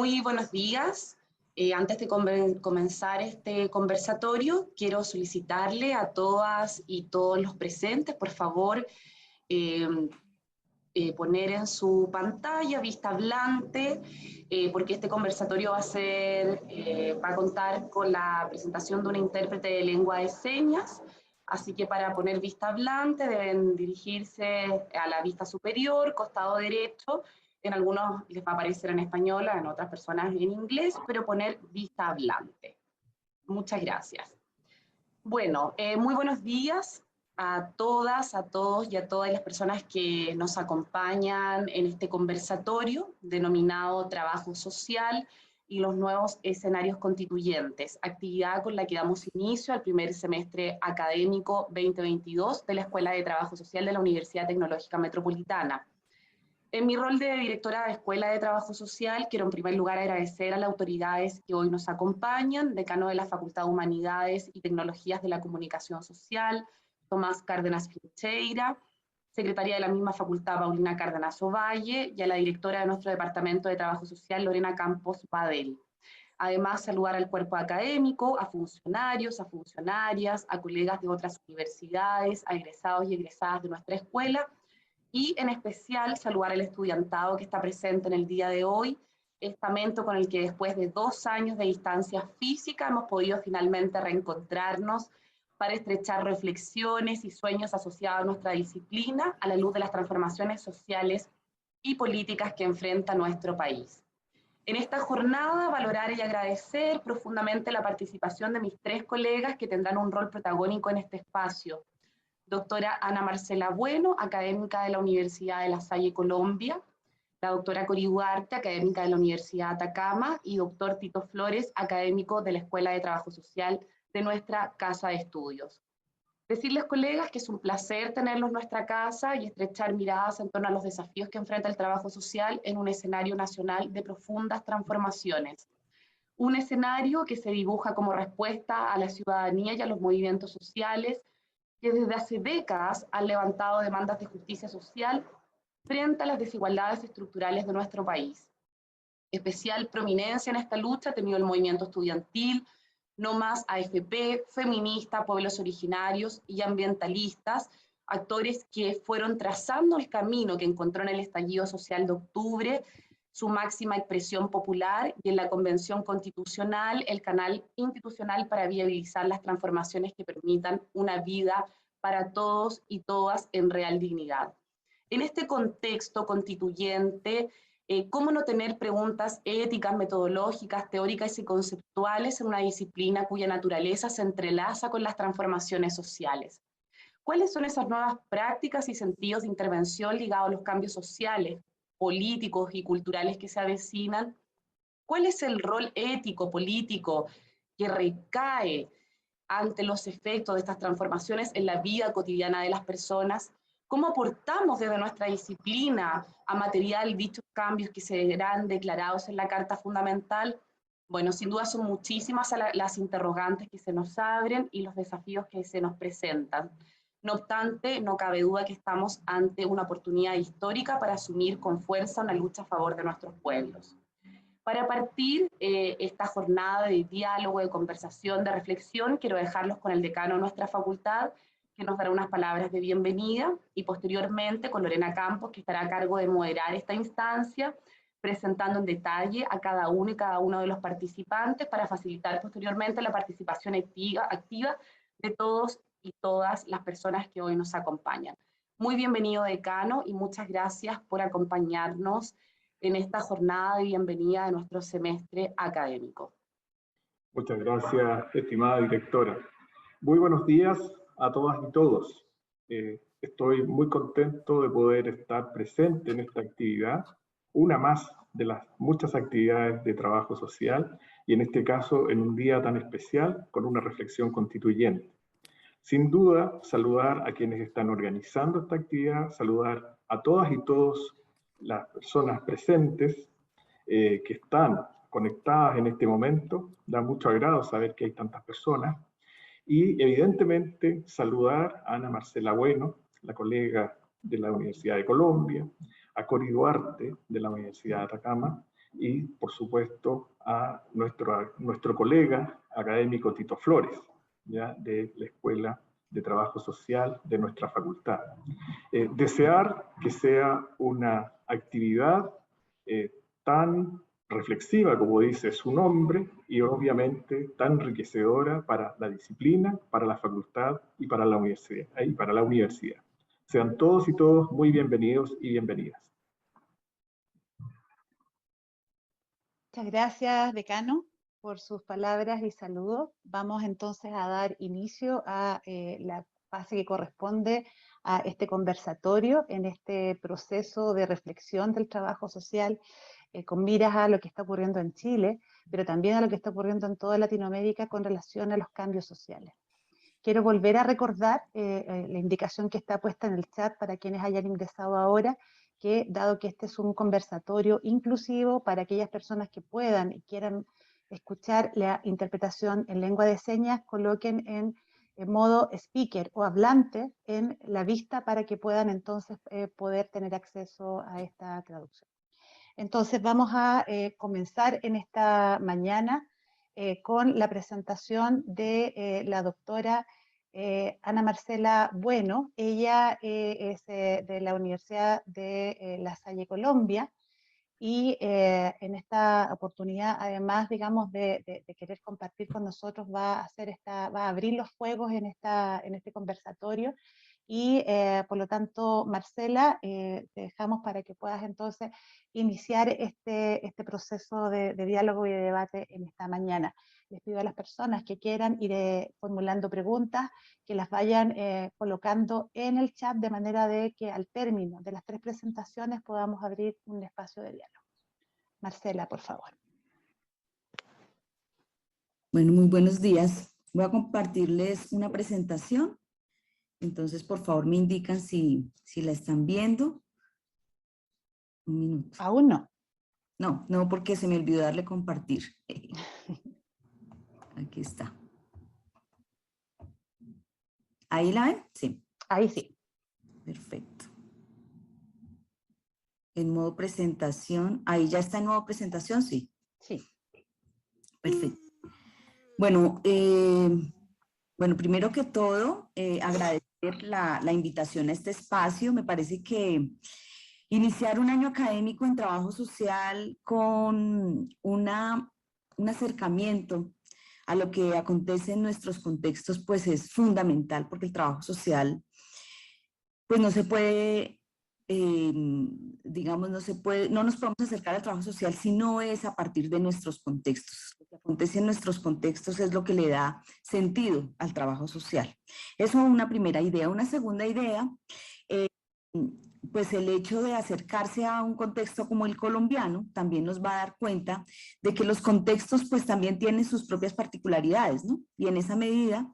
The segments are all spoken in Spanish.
Muy buenos días. Antes de comenzar este conversatorio, quiero solicitarle a todas y todos los presentes, por favor, eh, poner en su pantalla vista hablante, porque este conversatorio va a contar con la presentación de un intérprete de lengua de señas. Así que para poner vista hablante deben dirigirse a la vista superior, costado derecho. En algunos les va a aparecer en español, en otras personas en inglés, pero poner vista hablante. Muchas gracias. Bueno, muy buenos días a todas, a todos y a todas las personas que nos acompañan en este conversatorio denominado Trabajo Social y los nuevos escenarios constituyentes, actividad con la que damos inicio al primer semestre académico 2022 de la Escuela de Trabajo Social de la Universidad Tecnológica Metropolitana. En mi rol de directora de Escuela de Trabajo Social, quiero en primer lugar agradecer a las autoridades que hoy nos acompañan, decano de la Facultad de Humanidades y Tecnologías de la Comunicación Social, Tomás Cárdenas Pincheira, secretaria de la misma facultad, Paulina Cárdenas Ovalle, y a la directora de nuestro Departamento de Trabajo Social, Lorena Campos Badel. Además, saludar al cuerpo académico, a funcionarios, a funcionarias, a colegas de otras universidades, a egresados y egresadas de nuestra escuela, y en especial saludar al estudiantado que está presente en el día de hoy, estamento con el que después de 2 años de distancia física hemos podido finalmente reencontrarnos para estrechar reflexiones y sueños asociados a nuestra disciplina a la luz de las transformaciones sociales y políticas que enfrenta nuestro país. En esta jornada, valorar y agradecer profundamente la participación de mis 3 colegas que tendrán un rol protagónico en este espacio. Doctora Ana Marcela Bueno, académica de la Universidad de La Salle, Colombia, la doctora Cori Duarte, académica de la Universidad de Atacama, y doctor Tito Flores, académico de la Escuela de Trabajo Social de nuestra Casa de Estudios. Decirles, colegas, que es un placer tenerlos en nuestra casa y estrechar miradas en torno a los desafíos que enfrenta el trabajo social en un escenario nacional de profundas transformaciones. Un escenario que se dibuja como respuesta a la ciudadanía y a los movimientos sociales que desde hace décadas han levantado demandas de justicia social frente a las desigualdades estructurales de nuestro país. Especial prominencia en esta lucha ha tenido el movimiento estudiantil, No Más AFP, feminista, pueblos originarios y ambientalistas, actores que fueron trazando el camino que encontró en el estallido social de octubre, su máxima expresión popular, y en la Convención Constitucional, el canal institucional para viabilizar las transformaciones que permitan una vida para todos y todas en real dignidad. En este contexto constituyente, ¿cómo no tener preguntas éticas, metodológicas, teóricas y conceptuales en una disciplina cuya naturaleza se entrelaza con las transformaciones sociales? ¿Cuáles son esas nuevas prácticas y sentidos de intervención ligados a los cambios sociales, políticos y culturales que se avecinan? ¿Cuál es el rol ético, político que recae ante los efectos de estas transformaciones en la vida cotidiana de las personas? ¿Cómo aportamos desde nuestra disciplina a material dichos cambios que serán declarados en la Carta Fundamental? Bueno, sin duda son muchísimas las interrogantes que se nos abren y los desafíos que se nos presentan. No obstante, no cabe duda que estamos ante una oportunidad histórica para asumir con fuerza una lucha a favor de nuestros pueblos. Para partir esta jornada de diálogo, de conversación, de reflexión, quiero dejarlos con el decano de nuestra facultad, que nos dará unas palabras de bienvenida, y posteriormente con Lorena Campos, que estará a cargo de moderar esta instancia, presentando en detalle a cada uno y cada uno de los participantes para facilitar posteriormente la participación activa de todos y todas las personas que hoy nos acompañan. Muy bienvenido, decano, y muchas gracias por acompañarnos en esta jornada de bienvenida de nuestro semestre académico. Muchas gracias, estimada directora. Muy buenos días a todas y todos. Estoy muy contento de poder estar presente en esta actividad, una más de las muchas actividades de trabajo social, y en este caso en un día tan especial con una reflexión constituyente. Sin duda, saludar a quienes están organizando esta actividad, saludar a todas y todos las personas presentes que están conectadas en este momento. Da mucho agrado saber que hay tantas personas. Y evidentemente saludar a Ana Marcela Bueno, la colega de la Universidad de Colombia, a Cori Duarte de la Universidad de Atacama, y por supuesto a nuestro colega académico Tito Flores, ¿ya? De la Escuela de Trabajo Social de nuestra facultad. Desear que sea una actividad tan reflexiva, como dice su nombre, y obviamente tan enriquecedora para la disciplina, para la facultad y para la universidad. Sean todos y todas muy bienvenidos y bienvenidas. Muchas gracias, decano, por sus palabras y saludos. Vamos entonces a dar inicio a la fase que corresponde a este conversatorio en este proceso de reflexión del trabajo social con miras a lo que está ocurriendo en Chile, pero también a lo que está ocurriendo en toda Latinoamérica con relación a los cambios sociales. Quiero volver a recordar la indicación que está puesta en el chat para quienes hayan ingresado ahora, que dado que este es un conversatorio inclusivo para aquellas personas que puedan y quieran escuchar la interpretación en lengua de señas, coloquen en modo speaker o hablante en la vista para que puedan entonces poder tener acceso a esta traducción. Entonces vamos a comenzar en esta mañana con la presentación de la doctora Ana Marcela Bueno. Ella es de la Universidad de La Salle, Colombia, y en esta oportunidad, además, digamos, de querer compartir con nosotros, va a abrir los fuegos en este conversatorio. Y por lo tanto, Marcela, te dejamos para que puedas entonces iniciar este proceso de diálogo y de debate en esta mañana. Les pido a las personas que quieran ir formulando preguntas, que las vayan colocando en el chat, de manera de que al término de las 3 presentaciones podamos abrir un espacio de diálogo. Marcela, por favor. Bueno, muy buenos días. Voy a compartirles una presentación. Entonces, por favor, me indican si la están viendo. Un minuto. ¿Aún no? No, porque se me olvidó darle compartir. Aquí está. ¿Ahí la ven? Sí. Ahí sí. Perfecto. En modo presentación. ¿Ahí ya está en modo presentación? Sí. Sí. Perfecto. Bueno, primero que todo, agradecer la invitación a este espacio. Me parece que iniciar un año académico en trabajo social con un acercamiento a lo que acontece en nuestros contextos, pues es fundamental, porque el trabajo social, pues no se puede, digamos, no nos podemos acercar al trabajo social si no es a partir de nuestros contextos. Lo que acontece en nuestros contextos es lo que le da sentido al trabajo social. Eso es una primera idea. Una segunda idea, pues el hecho de acercarse a un contexto como el colombiano también nos va a dar cuenta de que los contextos pues también tienen sus propias particularidades, ¿no? Y en esa medida,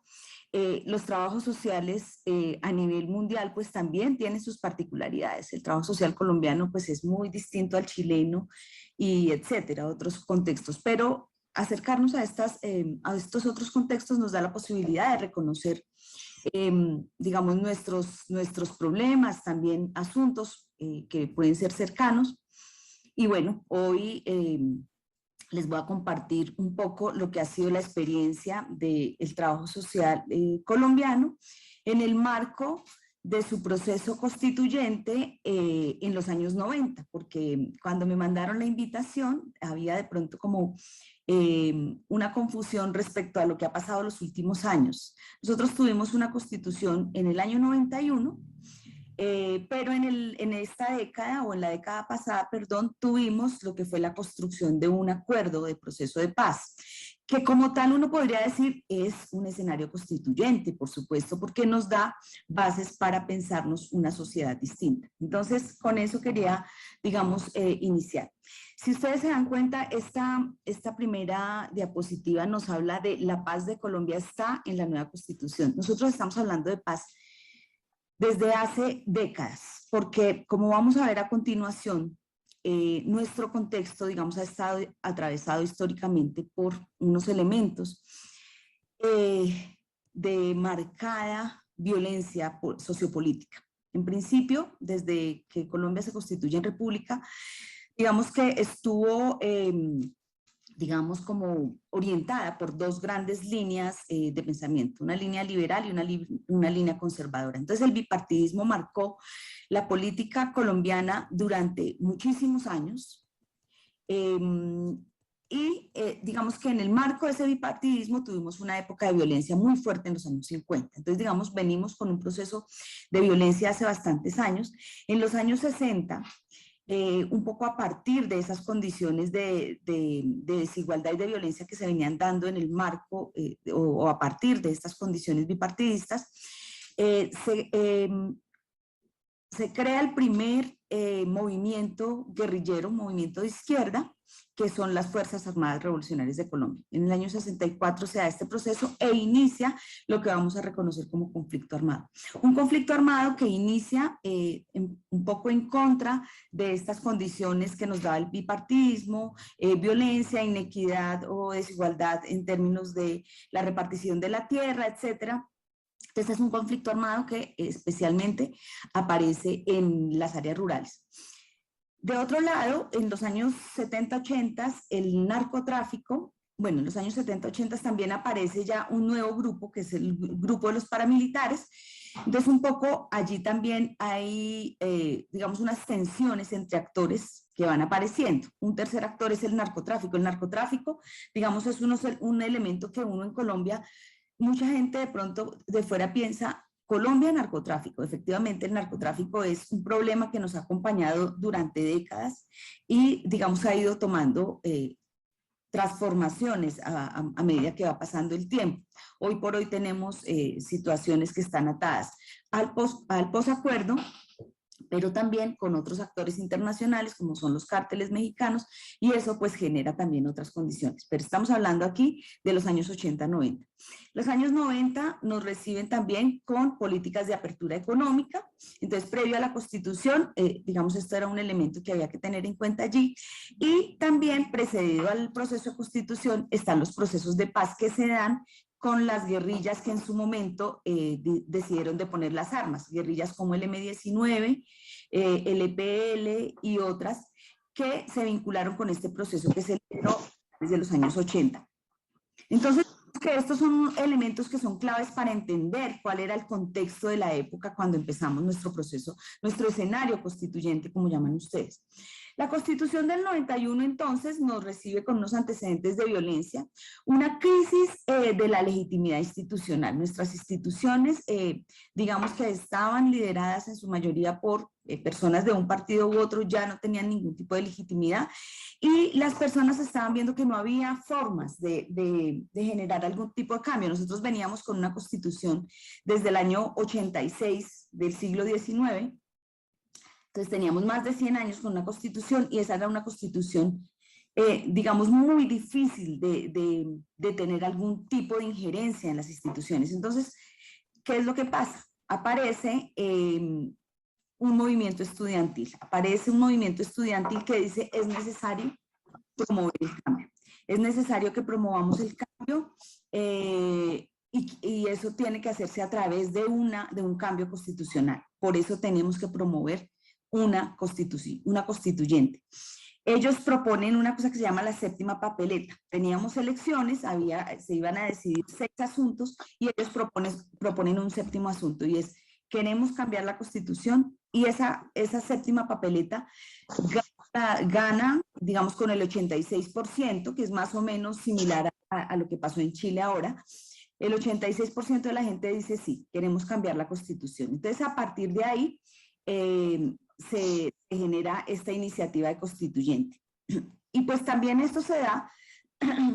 los trabajos sociales a nivel mundial pues también tienen sus particularidades. El trabajo social colombiano pues es muy distinto al chileno y etcétera, otros contextos, pero acercarnos a estos otros contextos nos da la posibilidad de reconocer digamos, nuestros problemas, también asuntos que pueden ser cercanos. Y bueno, hoy les voy a compartir un poco lo que ha sido la experiencia del trabajo social colombiano en el marco de su proceso constituyente en los años 90, porque cuando me mandaron la invitación había de pronto como una confusión respecto a lo que ha pasado los últimos años. Nosotros tuvimos una constitución en el año 91, pero en esta década, o en la década pasada, perdón, tuvimos lo que fue la construcción de un acuerdo de proceso de paz, que como tal uno podría decir es un escenario constituyente, por supuesto, porque nos da bases para pensarnos una sociedad distinta. Entonces, con eso quería, digamos, iniciar. Si ustedes se dan cuenta, esta primera diapositiva nos habla de la paz de Colombia está en la nueva Constitución. Nosotros estamos hablando de paz desde hace décadas, porque como vamos a ver a continuación, nuestro contexto, digamos, ha estado atravesado históricamente por unos elementos de marcada violencia sociopolítica. En principio, desde que Colombia se constituye en república, digamos que estuvo, digamos, como orientada por dos grandes líneas de pensamiento, una línea liberal y una línea conservadora. Entonces el bipartidismo marcó la política colombiana durante muchísimos años, digamos que en el marco de ese bipartidismo tuvimos una época de violencia muy fuerte en los años 50. Entonces, digamos, venimos con un proceso de violencia hace bastantes años. En los años 60, un poco a partir de esas condiciones de desigualdad y de violencia que se venían dando en el marco, o a partir de estas condiciones bipartidistas, se crea el primer movimiento guerrillero, movimiento de izquierda, que son las Fuerzas Armadas Revolucionarias de Colombia. En el año 64 se da este proceso e inicia lo que vamos a reconocer como conflicto armado. Un conflicto armado que inicia un poco en contra de estas condiciones que nos da el bipartidismo, violencia, inequidad o desigualdad en términos de la repartición de la tierra, etcétera. Entonces es un conflicto armado que especialmente aparece en las áreas rurales. De otro lado, en los años 70-80, el narcotráfico, bueno, en los años 70-80 también aparece ya un nuevo grupo, que es el grupo de los paramilitares. Entonces un poco allí también hay, digamos, unas tensiones entre actores que van apareciendo. Un tercer actor es el narcotráfico. El narcotráfico, digamos, es un elemento que uno en Colombia, mucha gente de pronto de fuera piensa, Colombia, narcotráfico. Efectivamente, el narcotráfico es un problema que nos ha acompañado durante décadas y, digamos, ha ido tomando transformaciones a medida que va pasando el tiempo. Hoy por hoy tenemos situaciones que están atadas al posacuerdo, pero también con otros actores internacionales como son los cárteles mexicanos, y eso pues genera también otras condiciones. Pero estamos hablando aquí de los años 80-90. Los años 90 nos reciben también con políticas de apertura económica. Entonces, previo a la Constitución, digamos, esto era un elemento que había que tener en cuenta allí, y también precedido al proceso de Constitución están los procesos de paz que se dan con las guerrillas que en su momento decidieron de poner las armas, guerrillas como el M-19, el EPL y otras que se vincularon con este proceso que se lideró desde los años 80. Entonces, que estos son elementos que son claves para entender cuál era el contexto de la época cuando empezamos nuestro proceso, nuestro escenario constituyente, como llaman ustedes. La Constitución del 91 entonces nos recibe con unos antecedentes de violencia, una crisis de la legitimidad institucional. Nuestras instituciones, digamos que estaban lideradas en su mayoría por personas de un partido u otro, ya no tenían ningún tipo de legitimidad, y las personas estaban viendo que no había formas de generar algún tipo de cambio. Nosotros veníamos con una Constitución desde el año 86 del siglo XIX. Entonces teníamos más de 100 años con una Constitución, y esa era una Constitución, digamos, muy difícil de tener algún tipo de injerencia en las instituciones. Entonces, ¿qué es lo que pasa? Aparece un movimiento estudiantil. Aparece un movimiento estudiantil que dice es necesario promover el cambio. Es necesario que promovamos el cambio, y eso tiene que hacerse a través de un cambio constitucional. Por eso tenemos que promover una constituyente. Ellos proponen una cosa que se llama la séptima papeleta. Teníamos elecciones, se iban a decidir 6 asuntos, y ellos proponen un séptimo asunto, y es: queremos cambiar la Constitución, y esa séptima papeleta gana, digamos, con el 86%, que es más o menos similar a lo que pasó en Chile ahora. El 86% de la gente dice sí, queremos cambiar la Constitución. Entonces, a partir de ahí, se genera esta iniciativa de constituyente. Y pues también esto se da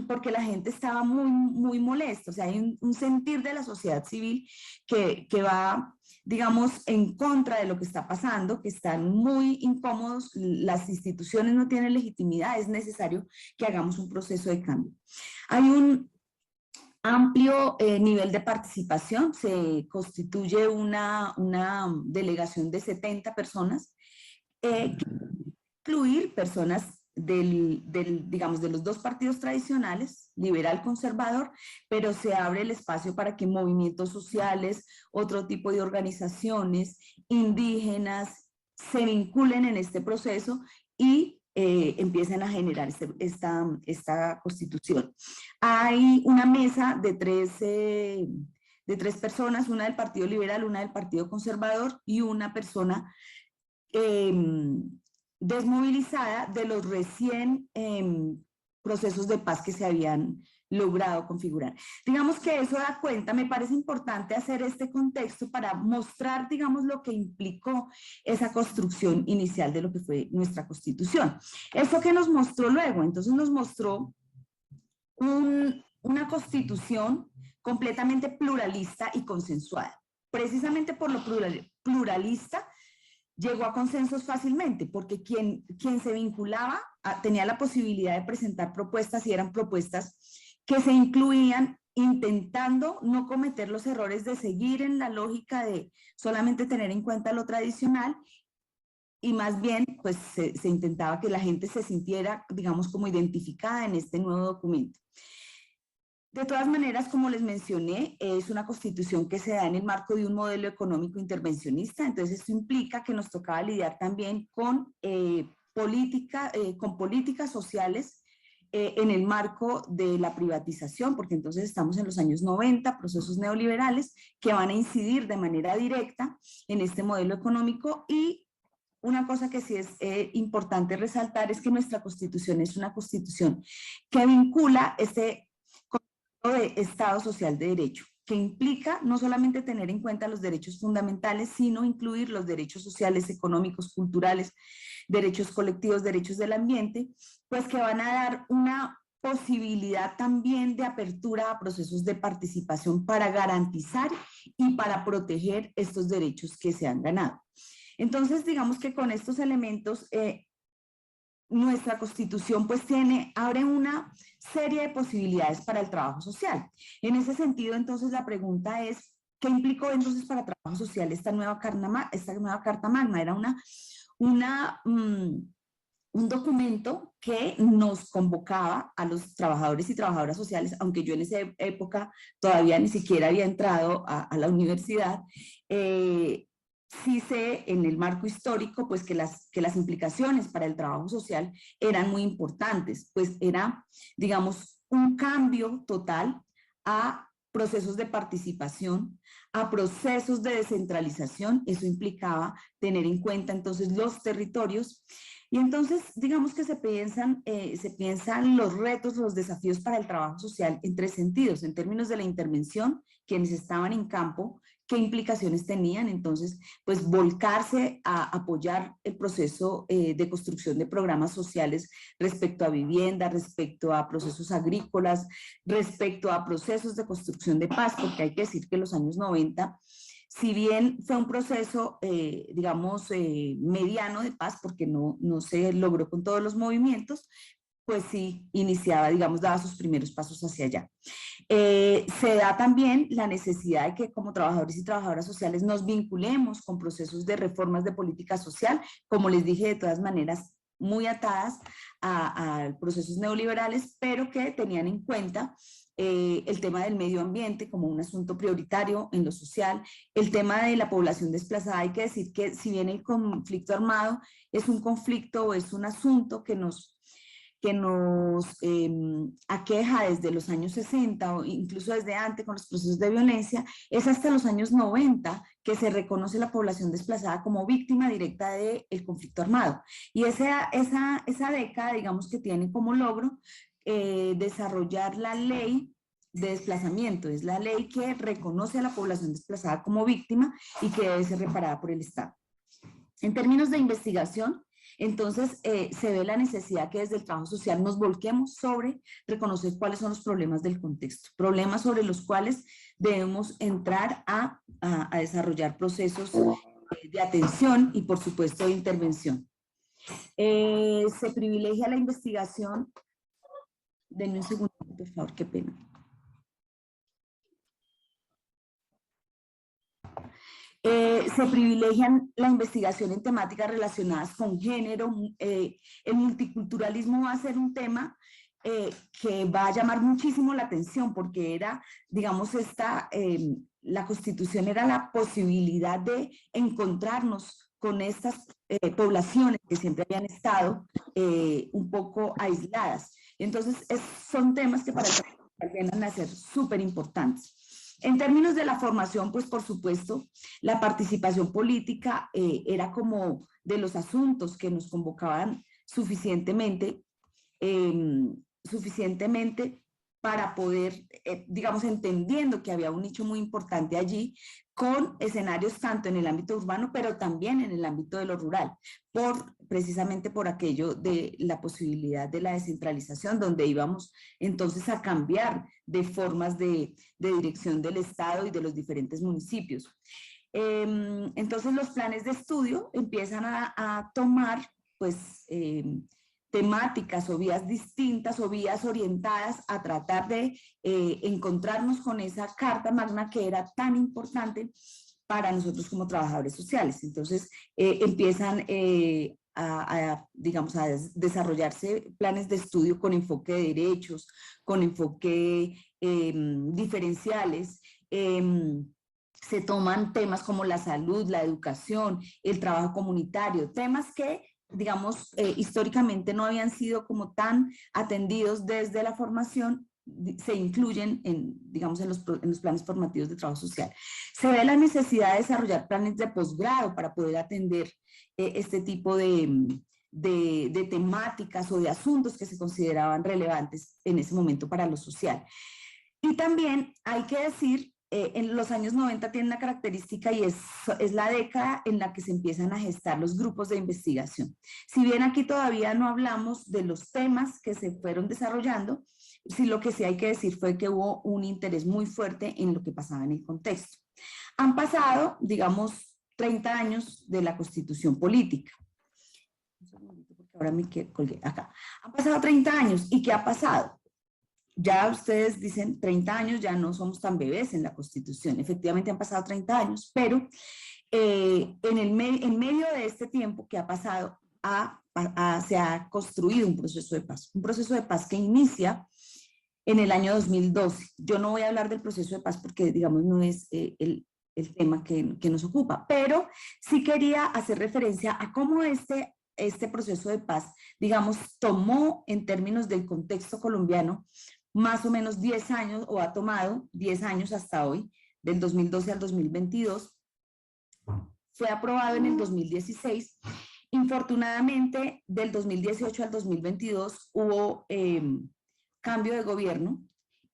porque la gente estaba muy molesta. O sea, hay un sentir de la sociedad civil que va, digamos, en contra de lo que está pasando, que están muy incómodos, las instituciones no tienen legitimidad, es necesario que hagamos un proceso de cambio. Hay un amplio nivel de participación, se constituye una delegación de 70 personas, que incluir personas digamos, de los dos partidos tradicionales, liberal conservador, pero se abre el espacio para que movimientos sociales, otro tipo de organizaciones, indígenas, se vinculen en este proceso, y empiezan a generar esta constitución. Hay una mesa de tres personas, una del Partido Liberal, una del Partido Conservador y una persona desmovilizada de los recién procesos de paz que se habían logrado configurar. Digamos que eso da cuenta, me parece importante hacer este contexto para mostrar, digamos, lo que implicó esa construcción inicial de lo que fue nuestra Constitución. ¿Eso que nos mostró luego? Entonces nos mostró una Constitución completamente pluralista y consensuada. Precisamente por lo pluralista, llegó a consensos fácilmente, porque quien se vinculaba tenía la posibilidad de presentar propuestas y eran propuestas que se incluían intentando no cometer los errores de seguir en la lógica de solamente tener en cuenta lo tradicional y más bien pues se intentaba que la gente se sintiera, digamos, como identificada en este nuevo documento. De todas maneras, como les mencioné, es una constitución que se da en el marco de un modelo económico intervencionista, entonces esto implica que nos tocaba lidiar también con políticas sociales en el marco de la privatización, porque entonces estamos en los años 90, procesos neoliberales que van a incidir de manera directa en este modelo económico. Y una cosa que sí es importante resaltar es que nuestra constitución es una constitución que vincula este de Estado Social de Derecho, que implica no solamente tener en cuenta los derechos fundamentales, sino incluir los derechos sociales, económicos, culturales, derechos colectivos, derechos del ambiente, pues que van a dar una posibilidad también de apertura a procesos de participación para garantizar y para proteger estos derechos que se han ganado. Entonces, digamos que con estos elementos, nuestra Constitución pues abre una serie de posibilidades para el trabajo social. En ese sentido, entonces, la pregunta es, ¿qué implicó entonces para trabajo social esta nueva Carta Magna? Era un documento que nos convocaba a los trabajadores y trabajadoras sociales, aunque yo en esa época todavía ni siquiera había entrado a la universidad. Sí sé en el marco histórico pues que las implicaciones para el trabajo social eran muy importantes, pues era, digamos, un cambio total a procesos de participación, a procesos de descentralización. Eso implicaba tener en cuenta entonces los territorios. Y entonces, digamos que se piensan los retos, los desafíos para el trabajo social en tres sentidos: en términos de la intervención, quienes estaban en campo, qué implicaciones tenían, entonces, pues volcarse a apoyar el proceso de construcción de programas sociales respecto a vivienda, respecto a procesos agrícolas, respecto a procesos de construcción de paz, porque hay que decir que los años 90, si bien fue un proceso, digamos, mediano de paz, porque no se logró con todos los movimientos, pues sí iniciaba, digamos, daba sus primeros pasos hacia allá. Se da también la necesidad de que como trabajadores y trabajadoras sociales nos vinculemos con procesos de reformas de política social, como les dije, de todas maneras, muy atadas a procesos neoliberales, pero que tenían en cuenta el tema del medio ambiente como un asunto prioritario en lo social, el tema de la población desplazada. Hay que decir que si bien el conflicto armado es un conflicto o es un asunto que nos aqueja desde los años 60 o incluso desde antes con los procesos de violencia, es hasta los años 90 que se reconoce la población desplazada como víctima directa del conflicto armado. Y esa década, digamos, que tiene como logro desarrollar la ley de desplazamiento. Es la ley que reconoce a la población desplazada como víctima y que debe ser reparada por el Estado. En términos de investigación, entonces se ve la necesidad que desde el trabajo social nos volquemos sobre reconocer cuáles son los problemas del contexto, problemas sobre los cuales debemos entrar a desarrollar procesos de atención y por supuesto de intervención. Se privilegia la investigación. Denme un segundo, por favor, qué pena. Se privilegian la investigación en temáticas relacionadas con género. El multiculturalismo va a ser un tema que va a llamar muchísimo la atención, porque era, digamos, la Constitución era la posibilidad de encontrarnos con estas poblaciones que siempre habían estado un poco aisladas. Entonces, son temas que para el trabajo social vienen a ser súper importantes. En términos de la formación, pues por supuesto, la participación política era como de los asuntos que nos convocaban suficientemente para poder, digamos, entendiendo que había un nicho muy importante allí, con escenarios tanto en el ámbito urbano, pero también en el ámbito de lo rural, precisamente por aquello de la posibilidad de la descentralización, donde íbamos entonces a cambiar de formas de dirección del Estado y de los diferentes municipios. Entonces los planes de estudio empiezan a tomar, pues, temáticas o vías distintas o vías orientadas a tratar de encontrarnos con esa carta magna que era tan importante para nosotros como trabajadores sociales. Entonces empiezan digamos, a desarrollarse planes de estudio con enfoque de derechos, con enfoque diferenciales. Se toman temas como la salud, la educación, el trabajo comunitario, temas que digamos, históricamente no habían sido como tan atendidos desde la formación, se incluyen digamos, en los planes formativos de trabajo social. Se ve la necesidad de desarrollar planes de posgrado para poder atender este tipo de temáticas o de asuntos que se consideraban relevantes en ese momento para lo social. Y también hay que decir, en los años 90 tiene una característica y es la década en la que se empiezan a gestar los grupos de investigación. Si bien aquí todavía no hablamos de los temas que se fueron desarrollando, sí, lo que sí hay que decir fue que hubo un interés muy fuerte en lo que pasaba en el contexto. Han pasado, digamos, 30 años de la Constitución política. Un segundito porque ahora me colgué acá. Han pasado 30 años. ¿Y qué ha pasado? Ya ustedes dicen 30 años, ya no somos tan bebés en la Constitución. Efectivamente han pasado 30 años, pero en medio de este tiempo que ha pasado, se ha construido un proceso de paz que inicia en el año 2012. Yo no voy a hablar del proceso de paz porque, digamos, no es el tema que nos ocupa, pero sí quería hacer referencia a cómo este proceso de paz, digamos, tomó en términos del contexto colombiano más o menos 10 años, o ha tomado 10 años hasta hoy, del 2012 al 2022. Fue aprobado en el 2016. Infortunadamente, del 2018 al 2022 hubo cambio de gobierno,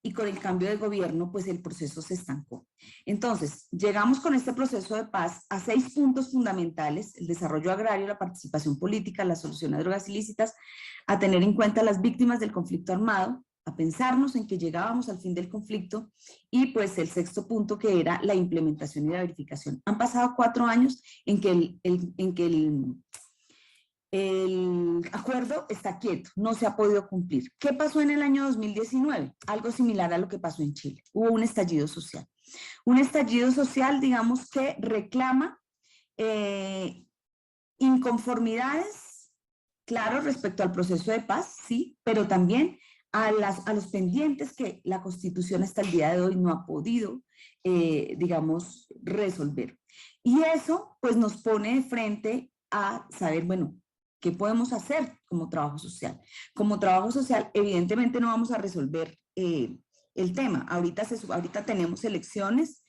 y con el cambio de gobierno, pues el proceso se estancó. Entonces, llegamos con este proceso de paz a 6 puntos fundamentales: el desarrollo agrario, la participación política, la solución a drogas ilícitas, a tener en cuenta las víctimas del conflicto armado, a pensarnos en que llegábamos al fin del conflicto, y pues el 6º punto, que era la implementación y la verificación. Han pasado 4 años en que el acuerdo está quieto, no se ha podido cumplir. ¿Qué pasó en el año 2019? Algo similar a lo que pasó en Chile. Hubo un estallido social. Un estallido social, digamos, que reclama inconformidades, claro, respecto al proceso de paz, sí, pero también a los pendientes que la Constitución hasta el día de hoy no ha podido, digamos, resolver. Y eso, pues, nos pone de frente a saber, bueno, ¿qué podemos hacer como trabajo social? Como trabajo social, evidentemente no vamos a resolver el tema. Ahorita tenemos elecciones,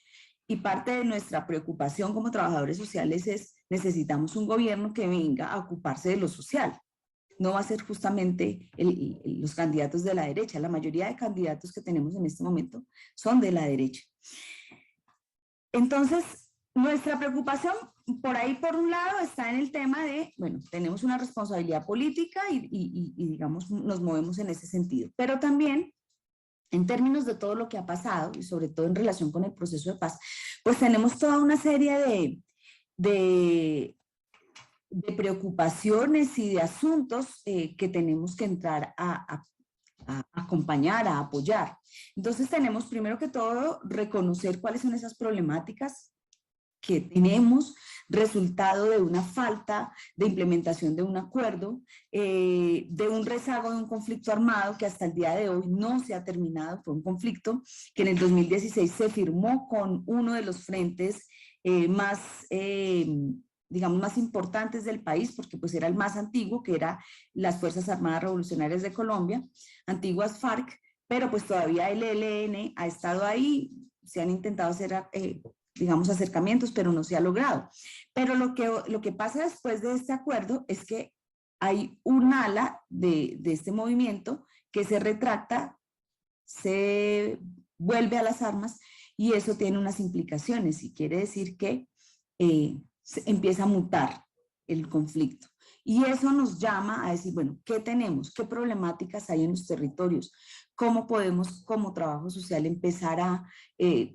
y parte de nuestra preocupación como trabajadores sociales es: necesitamos un gobierno que venga a ocuparse de lo social. No va a ser justamente los candidatos de la derecha. La mayoría de candidatos que tenemos en este momento son de la derecha. Entonces, nuestra preocupación por ahí, por un lado, está en el tema de, bueno, tenemos una responsabilidad política y digamos, nos movemos en ese sentido. Pero también, en términos de todo lo que ha pasado, y sobre todo en relación con el proceso de paz, pues tenemos toda una serie de preocupaciones y de asuntos que tenemos que entrar a acompañar, a apoyar. Entonces tenemos, primero que todo, reconocer cuáles son esas problemáticas que tenemos, resultado de una falta de implementación de un acuerdo, de un rezago de un conflicto armado que hasta el día de hoy no se ha terminado. Fue un conflicto que en el 2016 se firmó con uno de los frentes más digamos, más importantes del país, porque pues era el más antiguo, que era las Fuerzas Armadas Revolucionarias de Colombia, antiguas FARC, pero pues todavía el ELN ha estado ahí, se han intentado hacer, digamos, acercamientos, pero no se ha logrado. Pero lo que pasa después de este acuerdo es que hay un ala de este movimiento que se retracta, se vuelve a las armas, y eso tiene unas implicaciones, y quiere decir que empieza a mutar el conflicto. Y eso nos llama a decir, bueno, ¿qué tenemos? ¿Qué problemáticas hay en los territorios? ¿Cómo podemos, como trabajo social, empezar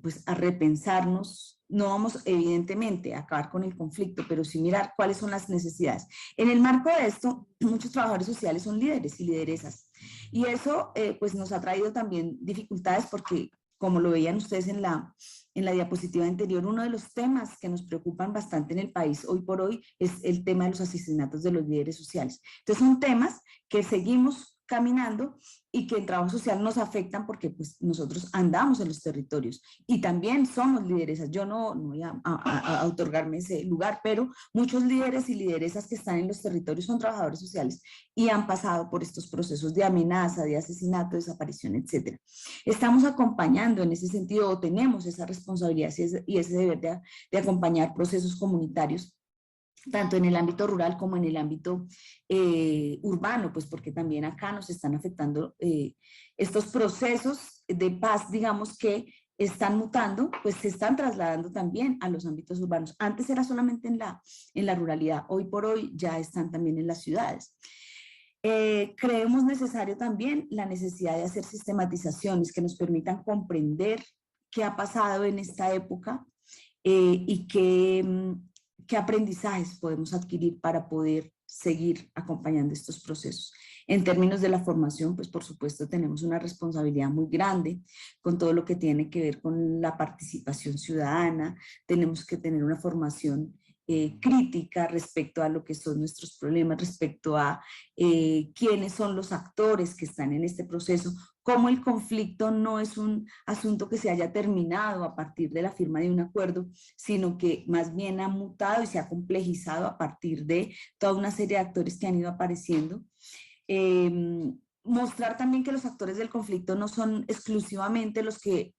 pues a repensarnos? No vamos, evidentemente, a acabar con el conflicto, pero sí mirar cuáles son las necesidades. En el marco de esto, muchos trabajadores sociales son líderes y lideresas. Y eso pues nos ha traído también dificultades porque, como lo veían ustedes en la diapositiva anterior, uno de los temas que nos preocupan bastante en el país hoy por hoy es el tema de los asesinatos de los líderes sociales. Entonces son temas que seguimos caminando y que en trabajo social nos afectan porque pues nosotros andamos en los territorios y también somos lideresas. Yo no voy a otorgarme ese lugar, pero muchos líderes y lideresas que están en los territorios son trabajadores sociales y han pasado por estos procesos de amenaza, de asesinato, desaparición, etc. Estamos acompañando en ese sentido, o tenemos esa responsabilidad y ese deber de acompañar procesos comunitarios, tanto en el ámbito rural como en el ámbito urbano, pues porque también acá nos están afectando estos procesos de paz, digamos, que están mutando, pues se están trasladando también a los ámbitos urbanos. Antes era solamente en la ruralidad, hoy por hoy ya están también en las ciudades. Creemos necesario también la necesidad de hacer sistematizaciones que nos permitan comprender qué ha pasado en esta época y qué aprendizajes podemos adquirir para poder seguir acompañando estos procesos. En términos de la formación, pues por supuesto tenemos una responsabilidad muy grande con todo lo que tiene que ver con la participación ciudadana. Tenemos que tener una formación crítica respecto a lo que son nuestros problemas, respecto a quiénes son los actores que están en este proceso, cómo el conflicto no es un asunto que se haya terminado a partir de la firma de un acuerdo, sino que más bien ha mutado y se ha complejizado a partir de toda una serie de actores que han ido apareciendo. Mostrar también que los actores del conflicto no son exclusivamente los que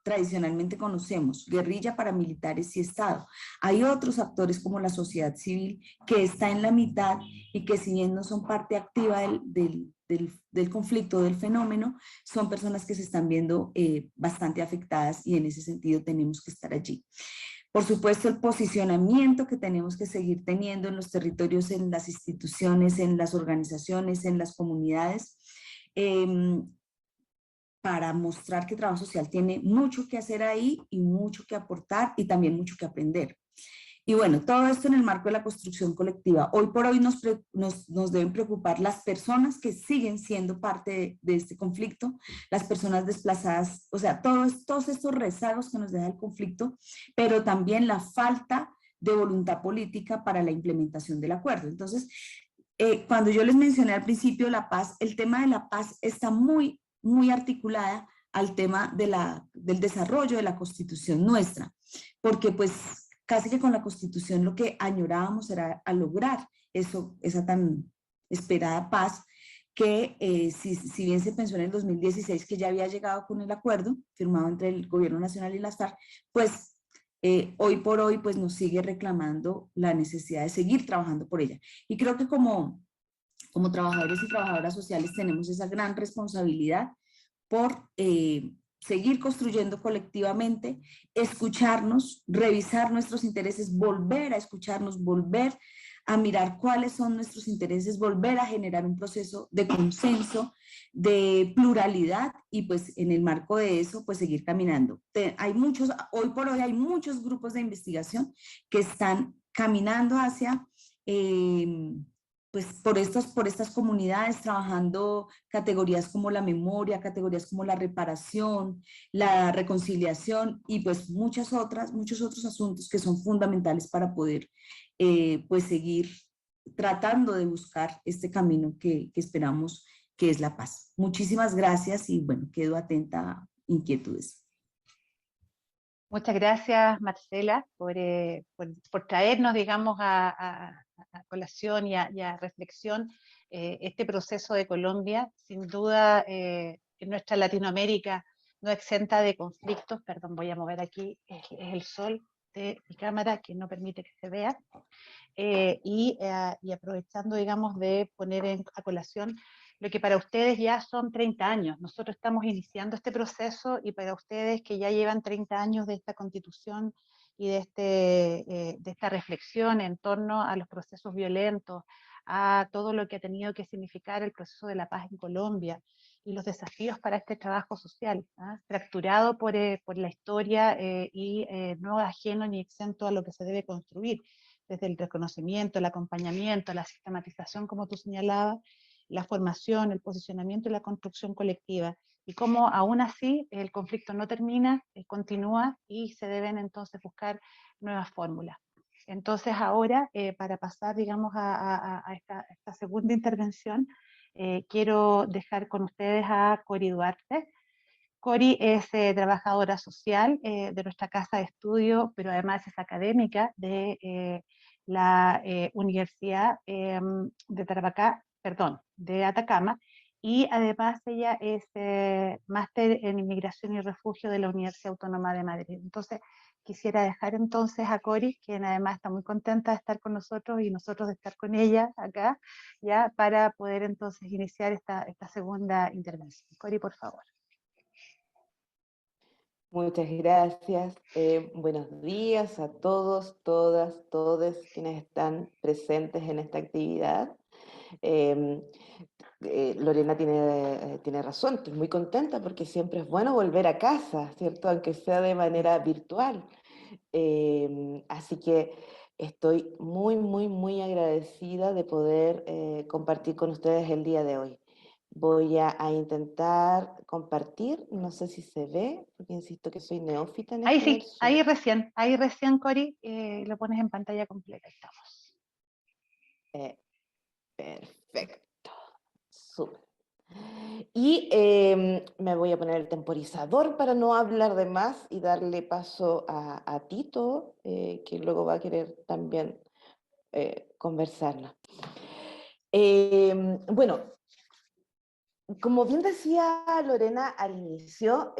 tradicionalmente conocemos, guerrilla, paramilitares y Estado. Hay otros actores como la sociedad civil que está en la mitad y que, si bien no son parte activa del conflicto, del fenómeno, son personas que se están viendo bastante afectadas, y en ese sentido tenemos que estar allí. Por supuesto, el posicionamiento que tenemos que seguir teniendo en los territorios, en las instituciones, en las organizaciones, en las comunidades, para mostrar que trabajo social tiene mucho que hacer ahí y mucho que aportar y también mucho que aprender. Y bueno, todo esto en el marco de la construcción colectiva. Hoy por hoy nos deben preocupar las personas que siguen siendo parte de este conflicto, las personas desplazadas, o sea, todos estos rezagos que nos deja el conflicto, pero también la falta de voluntad política para la implementación del acuerdo. Entonces, cuando yo les mencioné al principio la paz, el tema de la paz está muy articulada al tema del desarrollo de la Constitución nuestra, porque pues casi que con la Constitución lo que añorábamos era a lograr esa tan esperada paz, que si bien se pensó en el 2016 que ya había llegado con el acuerdo firmado entre el Gobierno Nacional y las FARC, pues hoy por hoy pues nos sigue reclamando la necesidad de seguir trabajando por ella. Y creo que como trabajadores y trabajadoras sociales tenemos esa gran responsabilidad por seguir construyendo colectivamente, escucharnos, revisar nuestros intereses, volver a escucharnos, volver a mirar cuáles son nuestros intereses, volver a generar un proceso de consenso, de pluralidad, y pues en el marco de eso pues seguir caminando. Hoy por hoy hay muchos grupos de investigación que están caminando hacia pues por estas comunidades, trabajando categorías como la memoria, categorías como la reparación, la reconciliación y pues muchos otros asuntos que son fundamentales para poder pues seguir tratando de buscar este camino que esperamos, que es la paz. Muchísimas gracias y bueno, quedo atenta a inquietudes. Muchas gracias, Marcela, por traernos, digamos, a colación y a reflexión este proceso de Colombia. Sin duda, en nuestra Latinoamérica no exenta de conflictos. Perdón, voy a mover aquí, es el sol de mi cámara que no permite que se vea. Y aprovechando, digamos, de poner a colación lo que para ustedes ya son 30 años. Nosotros estamos iniciando este proceso y para ustedes que ya llevan 30 años de esta constitución y de esta reflexión en torno a los procesos violentos, a todo lo que ha tenido que significar el proceso de la paz en Colombia y los desafíos para este trabajo social, fracturado por la historia y no ajeno ni exento a lo que se debe construir desde el reconocimiento, el acompañamiento, la sistematización, como tú señalabas, la formación, el posicionamiento y la construcción colectiva. Y cómo aún así el conflicto no termina, continúa y se deben entonces buscar nuevas fórmulas. Entonces ahora, para pasar, digamos, a esta segunda intervención, quiero dejar con ustedes a Cori Duarte. Cori es trabajadora social de nuestra casa de estudio, pero además es académica de la Universidad de Tarapacá, perdón, de Atacama, y además ella es máster en Inmigración y Refugio de la Universidad Autónoma de Madrid. Entonces, quisiera dejar entonces a Cori, quien además está muy contenta de estar con nosotros y nosotros de estar con ella acá, ya para poder entonces iniciar esta segunda intervención. Cori, por favor. Muchas gracias. Buenos días a todos, todas, todos quienes están presentes en esta actividad. Lorena tiene razón, estoy muy contenta porque siempre es bueno volver a casa, ¿cierto? Aunque sea de manera virtual. Así que estoy muy, muy, muy agradecida de poder compartir con ustedes el día de hoy. Voy a intentar compartir, no sé si se ve, porque insisto que soy neófita en Ahí esto del sí, Zoom. ahí recién, Cori, lo pones en pantalla completa, ahí estamos. Perfecto, súper. Y me voy a poner el temporizador para no hablar de más y darle paso a Tito, que luego va a querer también conversarnos. Bueno, como bien decía Lorena al inicio,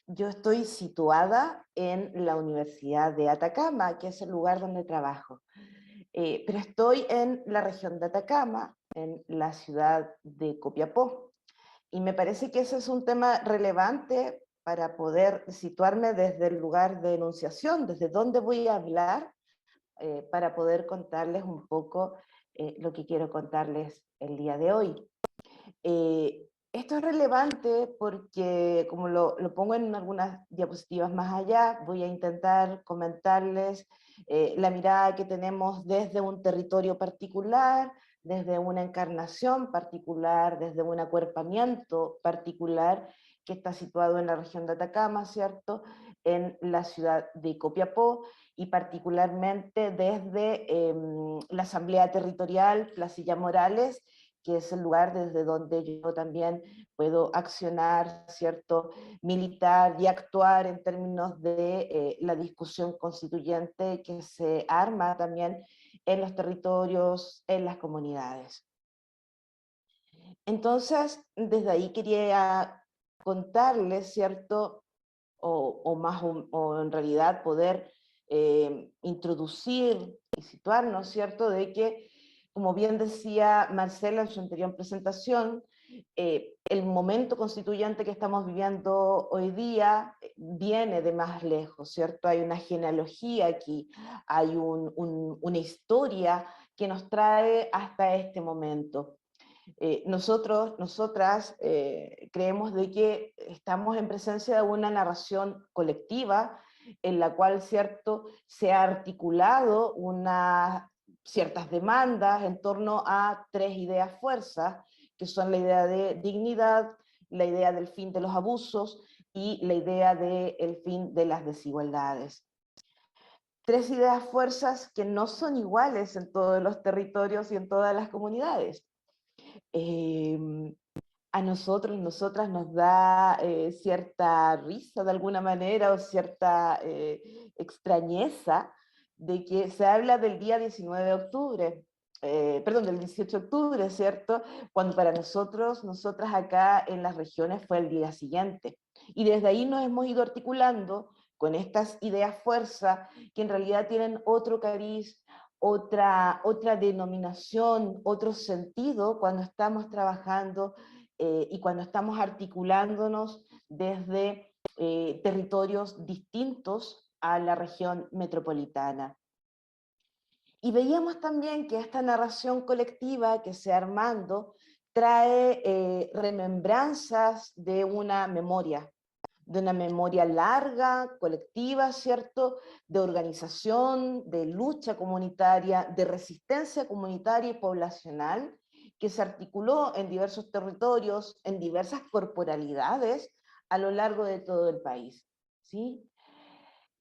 yo estoy situada en la Universidad de Atacama, que es el lugar donde trabajo. Pero estoy en la región de Atacama, en la ciudad de Copiapó. Y me parece que ese es un tema relevante para poder situarme desde el lugar de enunciación, desde dónde voy a hablar, para poder contarles un poco lo que quiero contarles el día de hoy. Esto es relevante porque, como lo pongo en algunas diapositivas más allá, voy a intentar comentarles la mirada que tenemos desde un territorio particular, desde una encarnación particular, desde un acuerpamiento particular que está situado en la región de Atacama, ¿cierto? En la ciudad de Copiapó y particularmente desde la Asamblea Territorial Placilla Morales, que es el lugar desde donde yo también puedo accionar, ¿cierto?, militar y actuar en términos de la discusión constituyente que se arma también en los territorios, en las comunidades. Entonces, desde ahí quería contarles, ¿cierto?, o en realidad poder introducir y situarnos, ¿cierto?, de que, como bien decía Marcela en su anterior presentación, el momento constituyente que estamos viviendo hoy día viene de más lejos, ¿cierto? Hay una genealogía aquí, hay una historia que nos trae hasta este momento. Nosotras creemos de que estamos en presencia de una narración colectiva en la cual, ¿cierto?, se ha articulado ciertas demandas en torno a tres ideas fuerzas, que son la idea de dignidad, la idea del fin de los abusos y la idea del fin de las desigualdades. Tres ideas fuerzas que no son iguales en todos los territorios y en todas las comunidades. a nosotros, nosotras nos da cierta risa de alguna manera o cierta extrañeza de que se habla del día 19 de octubre, perdón, del 18 de octubre, ¿cierto? Cuando para nosotros, nosotras acá en las regiones fue el día siguiente. Y desde ahí nos hemos ido articulando con estas ideas fuerza que en realidad tienen otro cariz, otra denominación, otro sentido cuando estamos trabajando y cuando estamos articulándonos desde territorios distintos a la región metropolitana. Y veíamos también que esta narración colectiva que se armando trae remembranzas de una memoria larga, colectiva, ¿cierto? De organización, de lucha comunitaria, de resistencia comunitaria y poblacional, que se articuló en diversos territorios, en diversas corporalidades a lo largo de todo el país, ¿sí?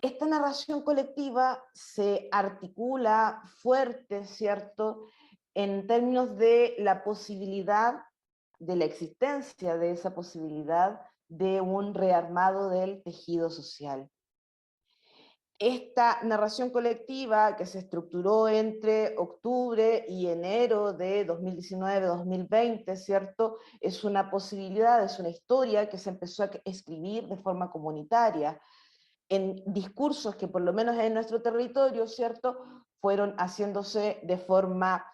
Esta narración colectiva se articula fuerte, ¿cierto?, en términos de la posibilidad, de la existencia de esa posibilidad de un rearmado del tejido social. Esta narración colectiva que se estructuró entre octubre y enero de 2019-2020, ¿cierto?, es una posibilidad, es una historia que se empezó a escribir de forma comunitaria, en discursos que por lo menos en nuestro territorio, ¿cierto?, fueron haciéndose de forma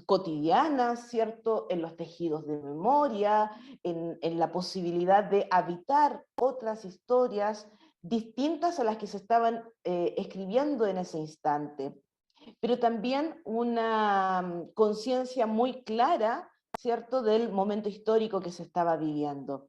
cotidiana, ¿cierto?, en los tejidos de memoria, en la posibilidad de habitar otras historias distintas a las que se estaban escribiendo en ese instante, pero también una conciencia muy clara, ¿cierto?, del momento histórico que se estaba viviendo.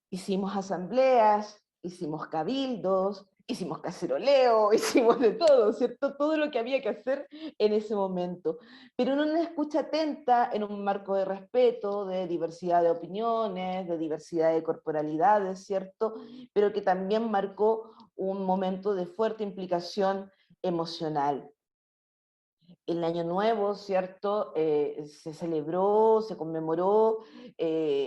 Hicimos asambleas, hicimos cabildos, hicimos caceroleo, hicimos de todo, ¿cierto? Todo lo que había que hacer en ese momento. Pero en una escucha atenta, en un marco de respeto, de diversidad de opiniones, de diversidad de corporalidades, ¿cierto? Pero que también marcó un momento de fuerte implicación emocional. El Año Nuevo, ¿cierto? Se celebró, se conmemoró,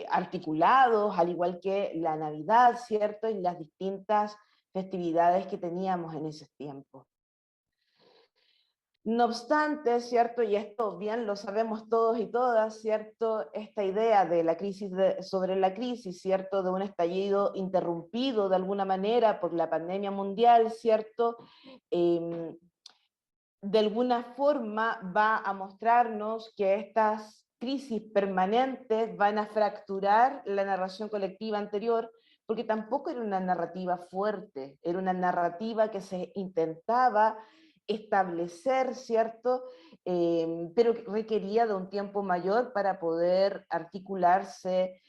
articulados, al igual que la Navidad, ¿cierto? Y las distintas festividades que teníamos en ese tiempo. No obstante, ¿cierto? Y esto bien lo sabemos todos y todas, ¿cierto? Esta idea de la crisis sobre la crisis, ¿cierto? De un estallido interrumpido de alguna manera por la pandemia mundial, ¿cierto? De alguna forma va a mostrarnos que estas crisis permanentes van a fracturar la narración colectiva anterior, porque tampoco era una narrativa fuerte, era una narrativa que se intentaba establecer, ¿cierto? Pero requería de un tiempo mayor para poder articularse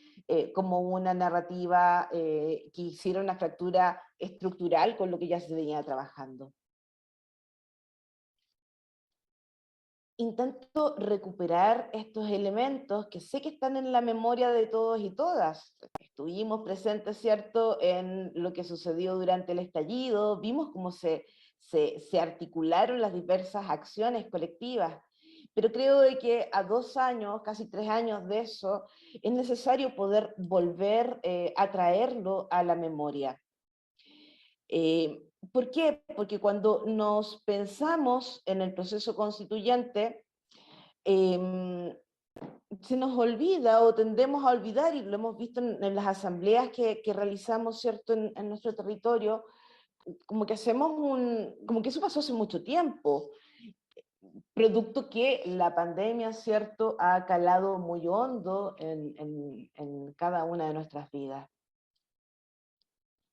como una narrativa que hiciera una fractura estructural con lo que ya se venía trabajando. Intento recuperar estos elementos que sé que están en la memoria de todos y todas. Estuvimos presentes, ¿cierto?, en lo que sucedió durante el estallido, vimos cómo se articularon las diversas acciones colectivas, pero creo de que a 2 años, casi 3 años de eso, es necesario poder volver a traerlo a la memoria. ¿Por qué? Porque cuando nos pensamos en el proceso constituyente, se nos olvida o tendemos a olvidar, y lo hemos visto en las asambleas que realizamos, ¿cierto?, en nuestro territorio, como que como que eso pasó hace mucho tiempo, producto que la pandemia, ¿cierto?, ha calado muy hondo en cada una de nuestras vidas.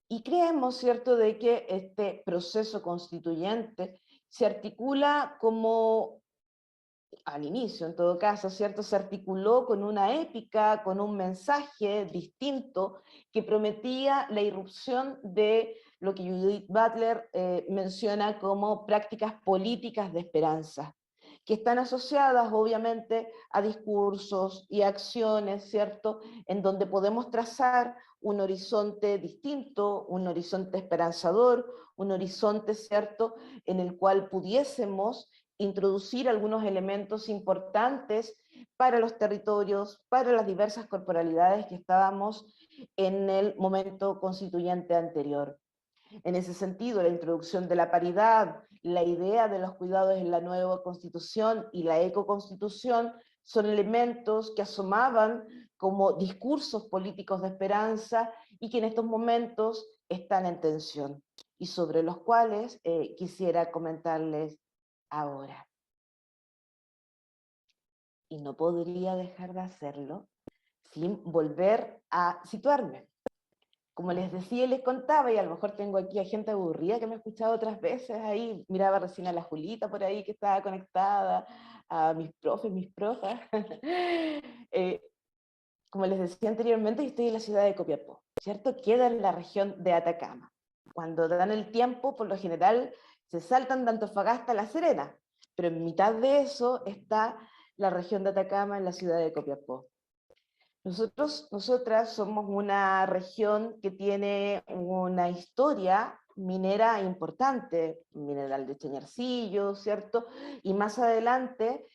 Y creemos, ¿cierto?, de que este proceso constituyente se articula como, al inicio en todo caso, ¿cierto?, se articuló con una épica, con un mensaje distinto que prometía la irrupción de lo que Judith Butler menciona como prácticas políticas de esperanza, que están asociadas obviamente a discursos y acciones, ¿cierto?, en donde podemos trazar un horizonte distinto, un horizonte esperanzador, un horizonte, ¿cierto?, en el cual pudiésemos introducir algunos elementos importantes para los territorios, para las diversas corporalidades que estábamos en el momento constituyente anterior. En ese sentido, la introducción de la paridad, la idea de los cuidados en la nueva constitución y la ecoconstitución son elementos que asomaban como discursos políticos de esperanza y que en estos momentos están en tensión y sobre los cuales quisiera comentarles ahora. Y no podría dejar de hacerlo sin volver a situarme. Como les decía y les contaba, y a lo mejor tengo aquí a gente aburrida que me ha escuchado otras veces, ahí miraba recién a la Julita por ahí que estaba conectada, a mis profes, mis profas. Como les decía anteriormente, yo estoy en la ciudad de Copiapó, ¿cierto? Queda en la región de Atacama. Cuando dan el tiempo, por lo general, se saltan de Antofagasta a La Serena, pero en mitad de eso está la región de Atacama en la ciudad de Copiapó. Nosotras somos una región que tiene una historia minera importante, mineral de Chañarcillo, ¿cierto? Y más adelante,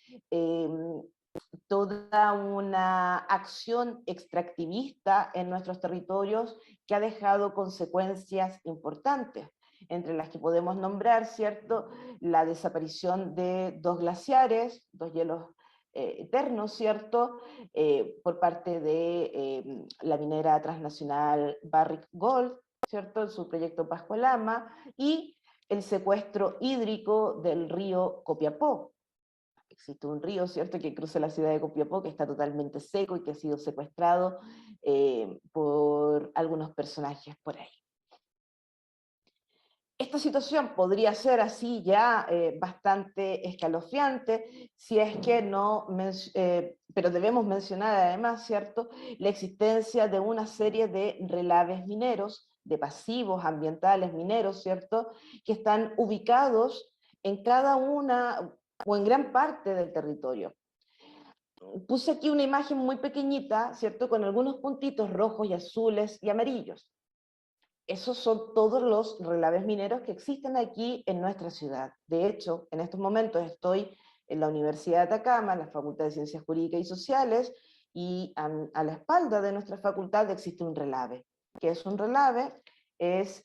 toda una acción extractivista en nuestros territorios que ha dejado consecuencias importantes, entre las que podemos nombrar, ¿cierto?, la desaparición de 2 glaciares, 2 hielos eternos, ¿cierto?, por parte de la minera transnacional Barrick Gold, ¿cierto?, en su proyecto Pascualama, y el secuestro hídrico del río Copiapó. Existe un río, ¿cierto?, que cruza la ciudad de Copiapó, que está totalmente seco y que ha sido secuestrado por algunos personajes por ahí. Esta situación podría ser así ya bastante escalofriante, si es que no, pero debemos mencionar además, ¿cierto?, la existencia de una serie de relaves mineros, de pasivos ambientales mineros, ¿cierto?, que están ubicados en cada una o en gran parte del territorio. Puse aquí una imagen muy pequeñita, ¿cierto?, con algunos puntitos rojos y azules y amarillos. Esos son todos los relaves mineros que existen aquí en nuestra ciudad. De hecho, en estos momentos estoy en la Universidad de Atacama, en la Facultad de Ciencias Jurídicas y Sociales, y a la espalda de nuestra facultad existe un relave. ¿Qué es un relave? Es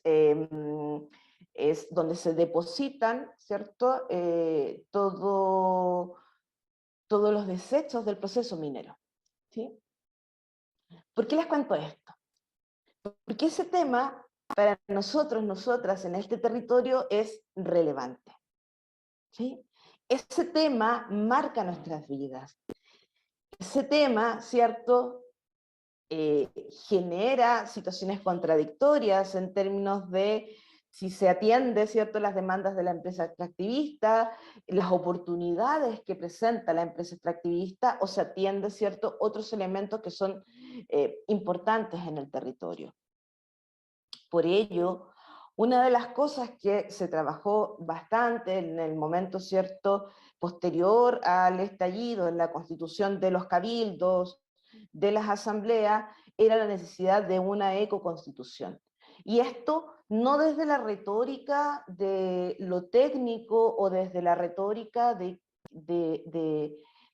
donde se depositan, ¿cierto?, todos los desechos del proceso minero. ¿Sí? ¿Por qué les cuento esto? Porque ese tema para nosotros, nosotras en este territorio es relevante. ¿Sí? Ese tema marca nuestras vidas. Ese tema, ¿cierto?, genera situaciones contradictorias en términos de si se atiende, ¿cierto?, las demandas de la empresa extractivista, las oportunidades que presenta la empresa extractivista, o se atiende, ¿cierto?, otros elementos que son importantes en el territorio. Por ello, una de las cosas que se trabajó bastante en el momento, ¿cierto?, posterior al estallido, en la constitución de los cabildos, de las asambleas, era la necesidad de una ecoconstitución. Y esto no desde la retórica de lo técnico o desde la retórica de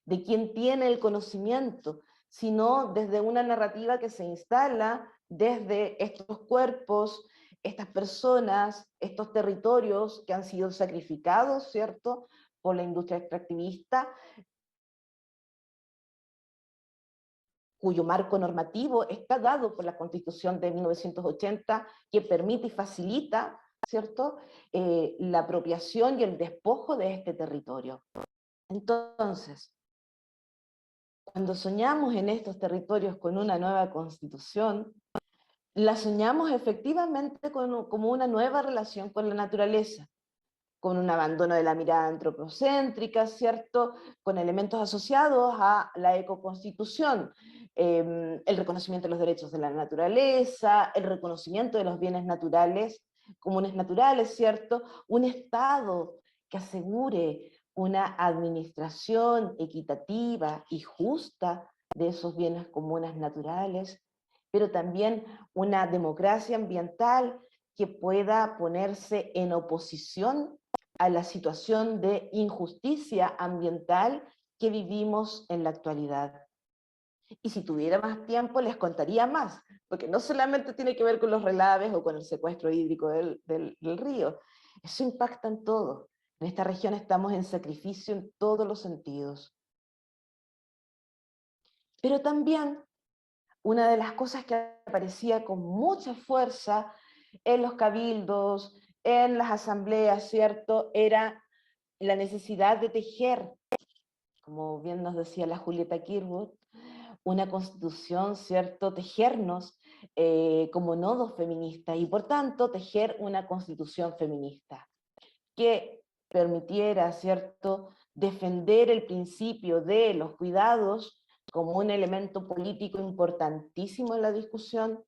quien tiene el conocimiento, sino desde una narrativa que se instala desde estos cuerpos, estas personas, estos territorios que han sido sacrificados, ¿cierto?, por la industria extractivista, cuyo marco normativo está dado por la Constitución de 1980, que permite y facilita, ¿cierto?, la apropiación y el despojo de este territorio. Entonces, cuando soñamos en estos territorios con una nueva Constitución, la soñamos efectivamente como una nueva relación con la naturaleza, con un abandono de la mirada antropocéntrica, ¿cierto?, con elementos asociados a la ecoconstitución, el reconocimiento de los derechos de la naturaleza, el reconocimiento de los bienes naturales, comunes naturales, ¿cierto?, un Estado que asegure una administración equitativa y justa de esos bienes comunes naturales, pero también una democracia ambiental que pueda ponerse en oposición a la situación de injusticia ambiental que vivimos en la actualidad. Y si tuviera más tiempo les contaría más, porque no solamente tiene que ver con los relaves o con el secuestro hídrico del río, eso impacta en todo. En esta región estamos en sacrificio en todos los sentidos. Pero también una de las cosas que aparecía con mucha fuerza en los cabildos, en las asambleas, ¿cierto?, era la necesidad de tejer, como bien nos decía la Julieta Kirwood, una constitución, ¿cierto?, tejernos como nodos feministas y por tanto tejer una constitución feminista que permitiera, ¿cierto?, defender el principio de los cuidados como un elemento político importantísimo en la discusión,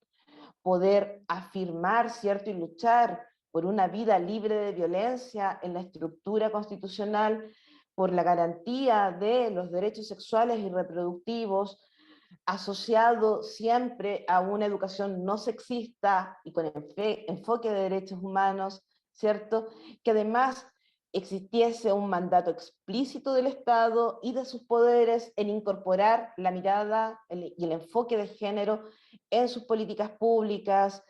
poder afirmar, ¿cierto?, y luchar por una vida libre de violencia en la estructura constitucional, por la garantía de los derechos sexuales y reproductivos, asociado siempre a una educación no sexista y con enfoque de derechos humanos, ¿cierto? Que además existiese un mandato explícito del Estado y de sus poderes en incorporar la mirada y el enfoque de género en sus políticas públicas,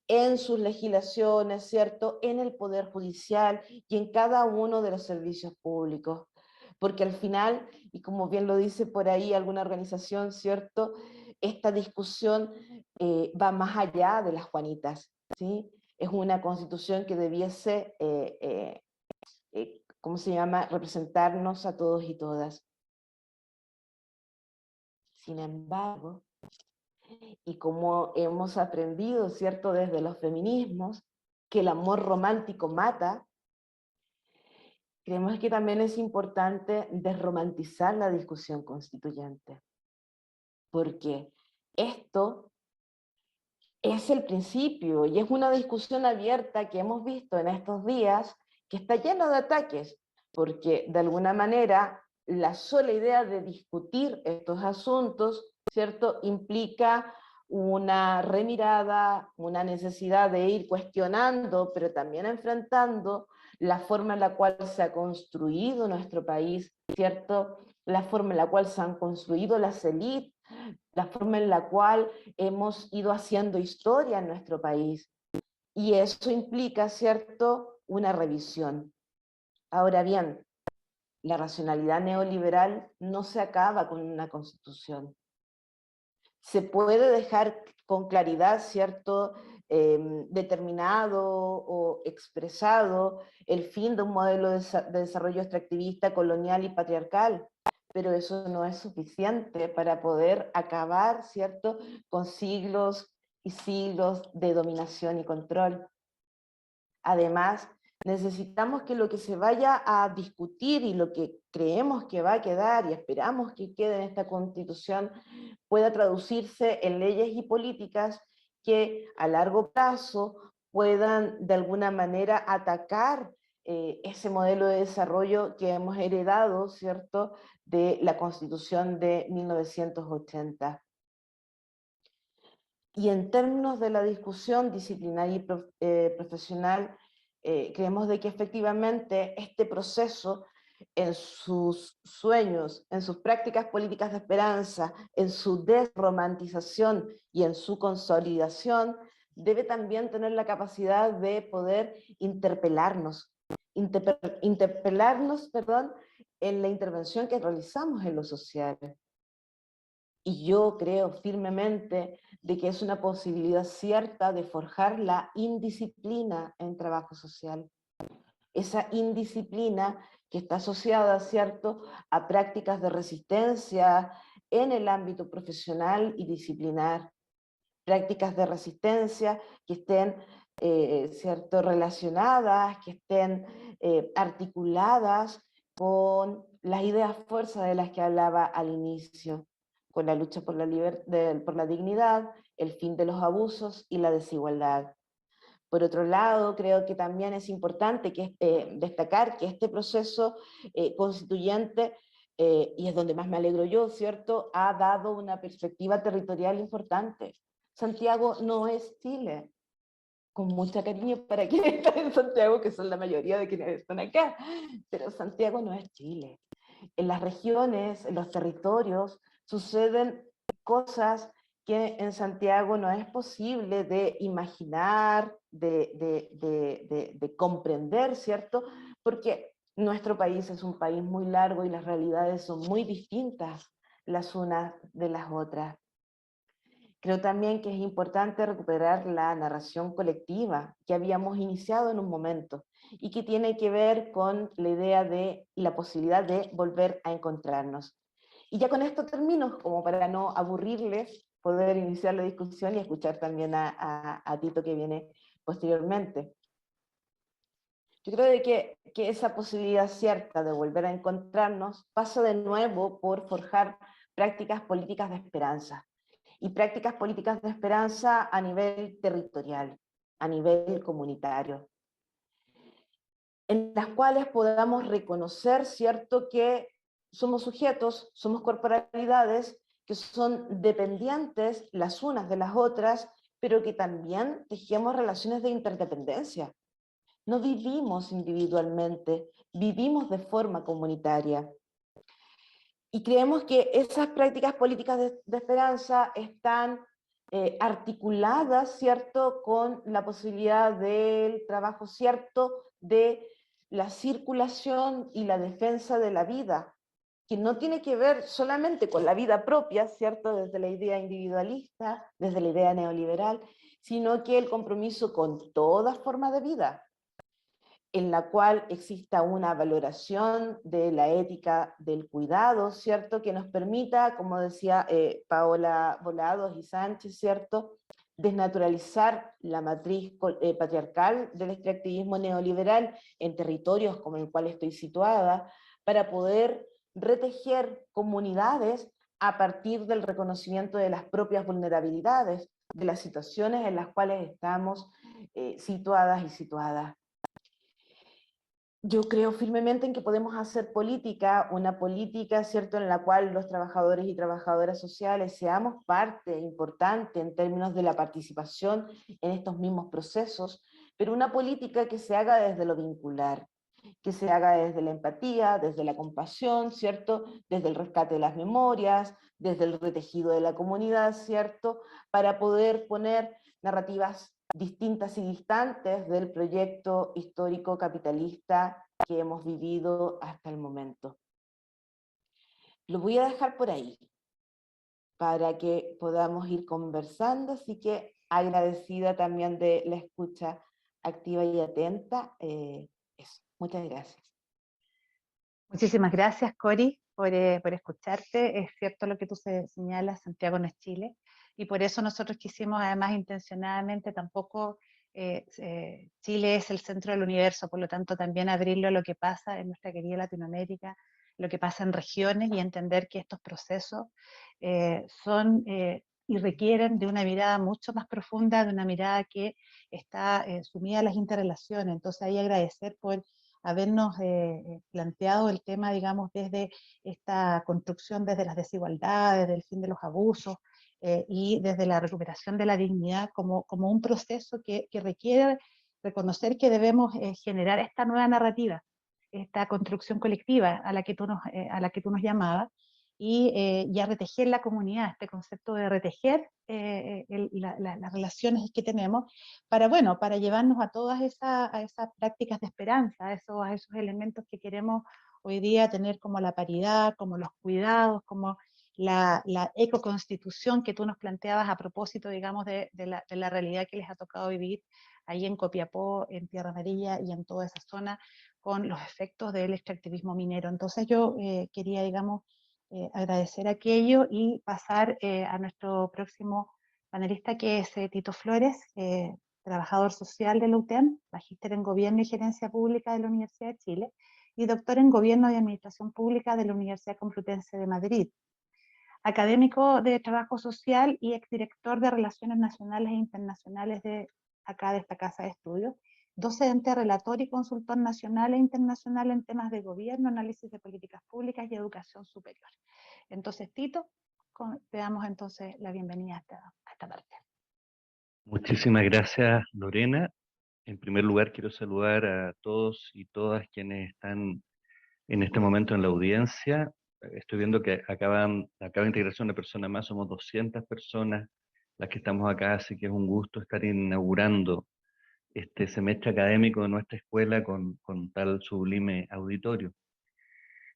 en sus legislaciones, ¿cierto? En el Poder Judicial y en cada uno de los servicios públicos. Porque al final, y como bien lo dice por ahí alguna organización, ¿cierto?, esta discusión va más allá de las Juanitas, ¿sí? Es una constitución que debiese, ¿cómo se llama?, representarnos a todos y todas. Sin embargo, y como hemos aprendido, ¿cierto?, desde los feminismos, que el amor romántico mata, creemos que también es importante desromantizar la discusión constituyente, porque esto es el principio y es una discusión abierta que hemos visto en estos días que está llena de ataques, porque de alguna manera la sola idea de discutir estos asuntos, ¿cierto?, implica una remirada, una necesidad de ir cuestionando, pero también enfrentando la forma en la cual se ha construido nuestro país, ¿cierto?, la forma en la cual se han construido las élites, la forma en la cual hemos ido haciendo historia en nuestro país. Y eso implica, ¿cierto?, una revisión. Ahora bien, la racionalidad neoliberal no se acaba con una constitución. Se puede dejar con claridad, ¿cierto?, determinado o expresado el fin de un modelo de desarrollo extractivista, colonial y patriarcal, pero eso no es suficiente para poder acabar, ¿cierto?, con siglos y siglos de dominación y control. Además, necesitamos que lo que se vaya a discutir y lo que creemos que va a quedar y esperamos que quede en esta Constitución pueda traducirse en leyes y políticas que a largo plazo puedan de alguna manera atacar ese modelo de desarrollo que hemos heredado, ¿cierto?, de la Constitución de 1980. Y en términos de la discusión disciplinaria y profesional, creemos de que efectivamente este proceso en sus sueños, en sus prácticas políticas de esperanza, en su desromantización y en su consolidación, debe también tener la capacidad de poder interpelarnos, perdón, en la intervención que realizamos en lo social. Y yo creo firmemente de que es una posibilidad cierta de forjar la indisciplina en trabajo social. Esa indisciplina que está asociada, ¿cierto?, a prácticas de resistencia en el ámbito profesional y disciplinar. Prácticas de resistencia que estén, ¿cierto?, relacionadas, que estén articuladas con las ideas fuerza de las que hablaba al inicio, con la lucha por la dignidad, el fin de los abusos y la desigualdad. Por otro lado, creo que también es importante destacar que este proceso constituyente, y es donde más me alegro yo, ¿cierto?, ha dado una perspectiva territorial importante. Santiago no es Chile. con mucho cariño para quienes están en Santiago, que son la mayoría de quienes están acá, pero Santiago no es Chile. En las regiones, en los territorios, suceden cosas que en Santiago no es posible de imaginar, de comprender, ¿cierto? Porque nuestro país es un país muy largo y las realidades son muy distintas las unas de las otras. Creo también que es importante recuperar la narración colectiva que habíamos iniciado en un momento y que tiene que ver con la idea de y la posibilidad de volver a encontrarnos. Y ya con esto termino, como para no aburrirles, poder iniciar la discusión y escuchar también a Tito que viene posteriormente. Yo creo de que esa posibilidad cierta de volver a encontrarnos pasa de nuevo por forjar prácticas políticas de esperanza y prácticas políticas de esperanza a nivel territorial, a nivel comunitario, en las cuales podamos reconocer, ¿cierto?, que somos sujetos, somos corporalidades que son dependientes las unas de las otras, pero que también tejemos relaciones de interdependencia. No vivimos individualmente, vivimos de forma comunitaria. Y creemos que esas prácticas políticas de esperanza están articuladas, ¿cierto?, con la posibilidad del trabajo, ¿cierto?, de la circulación y la defensa de la vida, que no tiene que ver solamente con la vida propia, ¿cierto?, desde la idea individualista, desde la idea neoliberal, sino que el compromiso con toda forma de vida, en la cual exista una valoración de la ética del cuidado, ¿cierto?, que nos permita, como decía Paola Volados y Sánchez, ¿cierto?, desnaturalizar la matriz patriarcal del extractivismo neoliberal en territorios como el cual estoy situada, para poder retejer comunidades a partir del reconocimiento de las propias vulnerabilidades, de las situaciones en las cuales estamos situadas y situadas. Yo creo firmemente en que podemos hacer política, una política, ¿cierto?, en la cual los trabajadores y trabajadoras sociales seamos parte importante en términos de la participación en estos mismos procesos, pero una política que se haga desde lo vincular, que se haga desde la empatía, desde la compasión, ¿cierto?, desde el rescate de las memorias, desde el retejido de la comunidad, ¿cierto?, para poder poner narrativas distintas y distantes del proyecto histórico capitalista que hemos vivido hasta el momento. Lo voy a dejar por ahí, para que podamos ir conversando, así que agradecida también de la escucha activa y atenta. Eso. Muchas gracias. Muchísimas gracias, Cori, por escucharte. Es cierto lo que tú señalas, Santiago no es Chile, y por eso nosotros quisimos, además intencionadamente, tampoco Chile es el centro del universo, por lo tanto también abrirlo a lo que pasa en nuestra querida Latinoamérica, lo que pasa en regiones, y entender que estos procesos son y requieren de una mirada mucho más profunda, de una mirada que está sumida a las interrelaciones. Entonces ahí agradecer por habernos planteado el tema, digamos, desde esta construcción, desde las desigualdades, desde el fin de los abusos y desde la recuperación de la dignidad como un proceso que requiere reconocer que debemos generar esta nueva narrativa, esta construcción colectiva a la que tú nos llamabas, y ya retejer la comunidad, este concepto de retejer las relaciones que tenemos para llevarnos a todas esas prácticas de esperanza, a esos elementos que queremos hoy día tener, como la paridad, como los cuidados, como la ecoconstitución que tú nos planteabas a propósito, digamos, de la realidad que les ha tocado vivir ahí en Copiapó, en Tierra Amarilla y en toda esa zona, con los efectos del extractivismo minero. Entonces yo quería, digamos, agradecer aquello y pasar a nuestro próximo panelista, que es Tito Flores, trabajador social de la UTEM, magíster en Gobierno y Gerencia Pública de la Universidad de Chile y doctor en Gobierno y Administración Pública de la Universidad Complutense de Madrid. Académico de Trabajo Social y exdirector de Relaciones Nacionales e Internacionales de esta casa de estudios, docente, relator y consultor nacional e internacional en temas de gobierno, análisis de políticas públicas y educación superior. Entonces, Tito, te damos entonces la bienvenida a esta parte. Muchísimas gracias, Lorena. En primer lugar, quiero saludar a todos y todas quienes están en este momento en la audiencia. Estoy viendo que acaba de integrarse una persona más, somos 200 personas las que estamos acá, así que es un gusto estar inaugurando este semestre académico de nuestra escuela con tal sublime auditorio.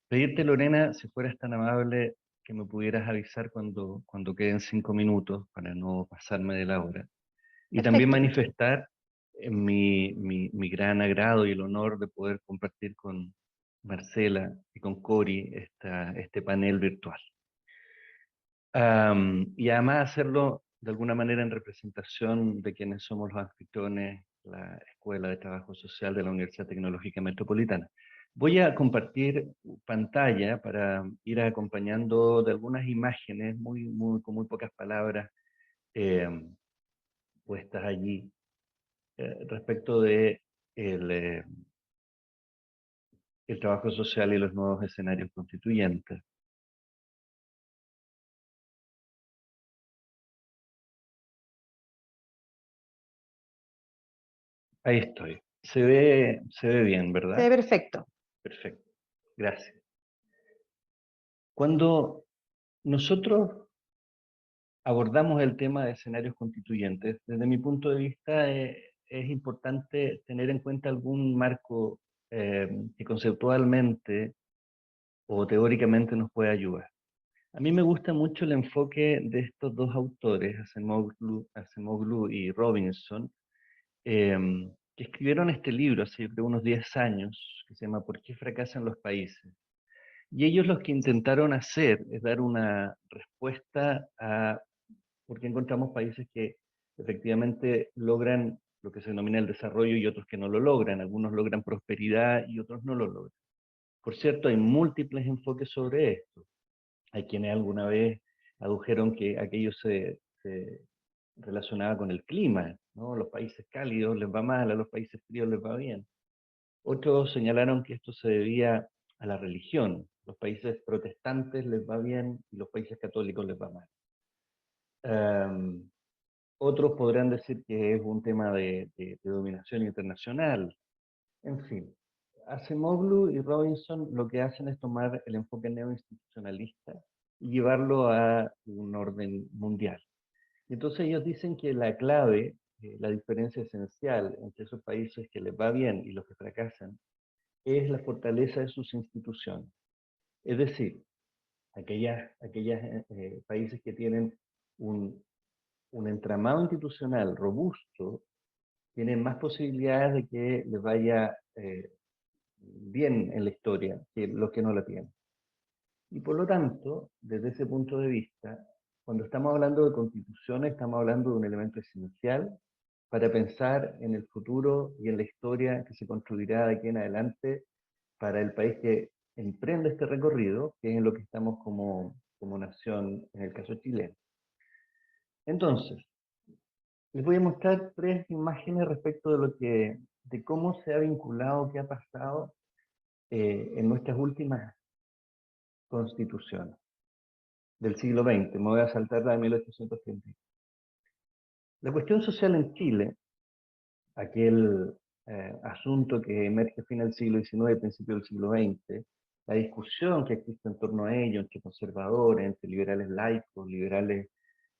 Pedirte, Lorena, si fueras tan amable, que me pudieras avisar cuando queden 5 minutos para no pasarme de la hora. Y también Perfecto. manifestar mi gran agrado y el honor de poder compartir con Marcela y con Cori este panel virtual. Y además hacerlo de alguna manera en representación de quienes somos los anfitriones, la Escuela de Trabajo Social de la Universidad Tecnológica Metropolitana. Voy a compartir pantalla para ir acompañando de algunas imágenes con muy pocas palabras puestas allí respecto de el trabajo social y los nuevos escenarios constituyentes. Ahí estoy. Se ve bien, Se ¿verdad? ve perfecto. Perfecto. Gracias. Cuando nosotros abordamos el tema de escenarios constituyentes, desde mi punto de vista es importante tener en cuenta algún marco que conceptualmente o teóricamente nos puede ayudar. A mí me gusta mucho el enfoque de estos dos autores, Acemoglu y Robinson, que escribieron este libro hace unos 10 años, que se llama ¿Por qué fracasan los países? Y ellos lo que intentaron hacer es dar una respuesta a por qué encontramos países que efectivamente logran lo que se denomina el desarrollo y otros que no lo logran. Algunos logran prosperidad y otros no lo logran. Por cierto, hay múltiples enfoques sobre esto. Hay quienes alguna vez adujeron que aquello se relacionaba con el clima, ¿no? Los países cálidos les va mal, a los países fríos les va bien. Otros señalaron que esto se debía a la religión. Los países protestantes les va bien y los países católicos les va mal. Otros podrán decir que es un tema de dominación internacional. En fin, Acemoglu y Robinson lo que hacen es tomar el enfoque neoinstitucionalista y llevarlo a un orden mundial. Y entonces ellos dicen que la clave, la diferencia esencial entre esos países que les va bien y los que fracasan, es la fortaleza de sus instituciones. Es decir, aquellos países que tienen un entramado institucional robusto tienen más posibilidades de que les vaya bien en la historia que los que no la tienen. Y por lo tanto, desde ese punto de vista, cuando estamos hablando de constituciones, estamos hablando de un elemento esencial para pensar en el futuro y en la historia que se construirá de aquí en adelante para el país que emprende este recorrido, que es en lo que estamos como nación, en el caso chileno. Entonces, les voy a mostrar 3 imágenes respecto de cómo se ha vinculado, qué ha pasado en nuestras últimas constituciones del siglo XX. Me voy a saltar la de 1830. La cuestión social en Chile, aquel asunto que emerge a fin del siglo XIX y principio del siglo XX, la discusión que existe en torno a ello entre conservadores, entre liberales laicos,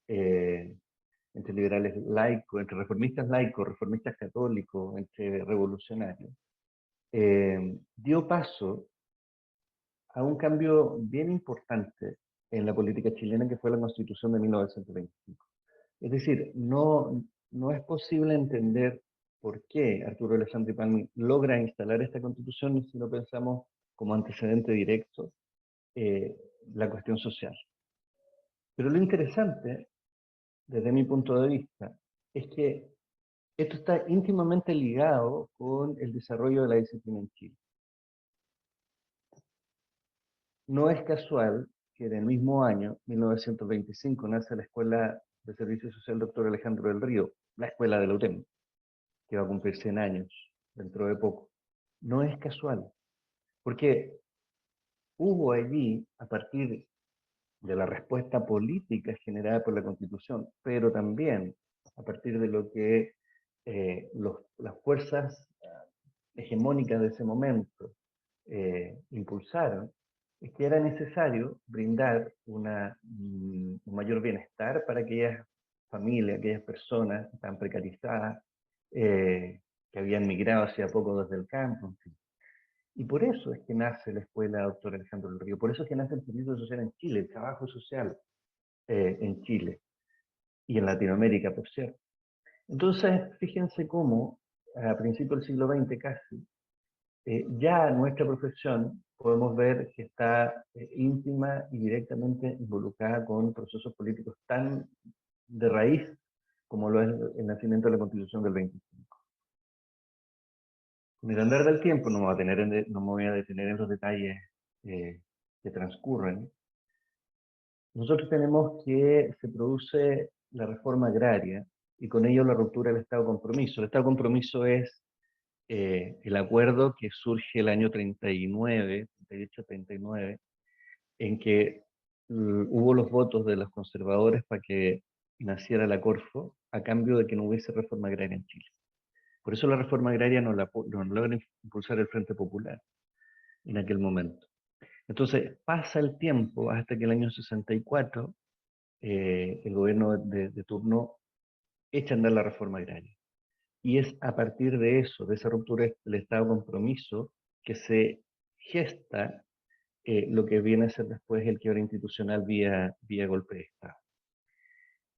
entre liberales laicos, entre reformistas laicos, reformistas católicos, entre revolucionarios, dio paso a un cambio bien importante en la política chilena, que fue la Constitución de 1925. Es decir, no es posible entender por qué Arturo Alessandri Palmi logra instalar esta Constitución si no pensamos como antecedente directo la cuestión social. Pero lo interesante, desde mi punto de vista, es que esto está íntimamente ligado con el desarrollo de la disciplina en Chile. No es casual que en el mismo año, 1925, nace la Escuela de Servicio Social Dr. Alejandro del Río, la escuela de la UTEM, que va a cumplir 100 años dentro de poco. No es casual, porque hubo allí, a partir de la respuesta política generada por la Constitución, pero también a partir de lo que las fuerzas hegemónicas de ese momento impulsaron, es que era necesario brindar un mayor bienestar para aquellas familias, aquellas personas tan precarizadas, que habían migrado hacía poco desde el campo, en fin. Y por eso es que nace la escuela Dr. Alejandro del Río, por eso es que nace el servicio social en Chile, el trabajo social en Chile y en Latinoamérica, por cierto. Entonces, fíjense cómo a principios del siglo XX casi, ya nuestra profesión podemos ver que está íntima y directamente involucrada con procesos políticos tan de raíz como lo es el nacimiento de la Constitución del 25. Con el andar del tiempo, no me voy a detener en los detalles que transcurren. Nosotros tenemos que se produce la reforma agraria y con ello la ruptura del Estado de compromiso. El Estado de compromiso es el acuerdo que surge el año 39, 38, 39, en que hubo los votos de los conservadores para que naciera la Corfo a cambio de que no hubiese reforma agraria en Chile. Por eso la reforma agraria no logra impulsar el Frente Popular en aquel momento. Entonces pasa el tiempo hasta que el año 64 el gobierno de turno echa a andar la reforma agraria. Y es a partir de eso, de esa ruptura del Estado de compromiso, que se gesta lo que viene a ser después el quiebre institucional vía golpe de Estado.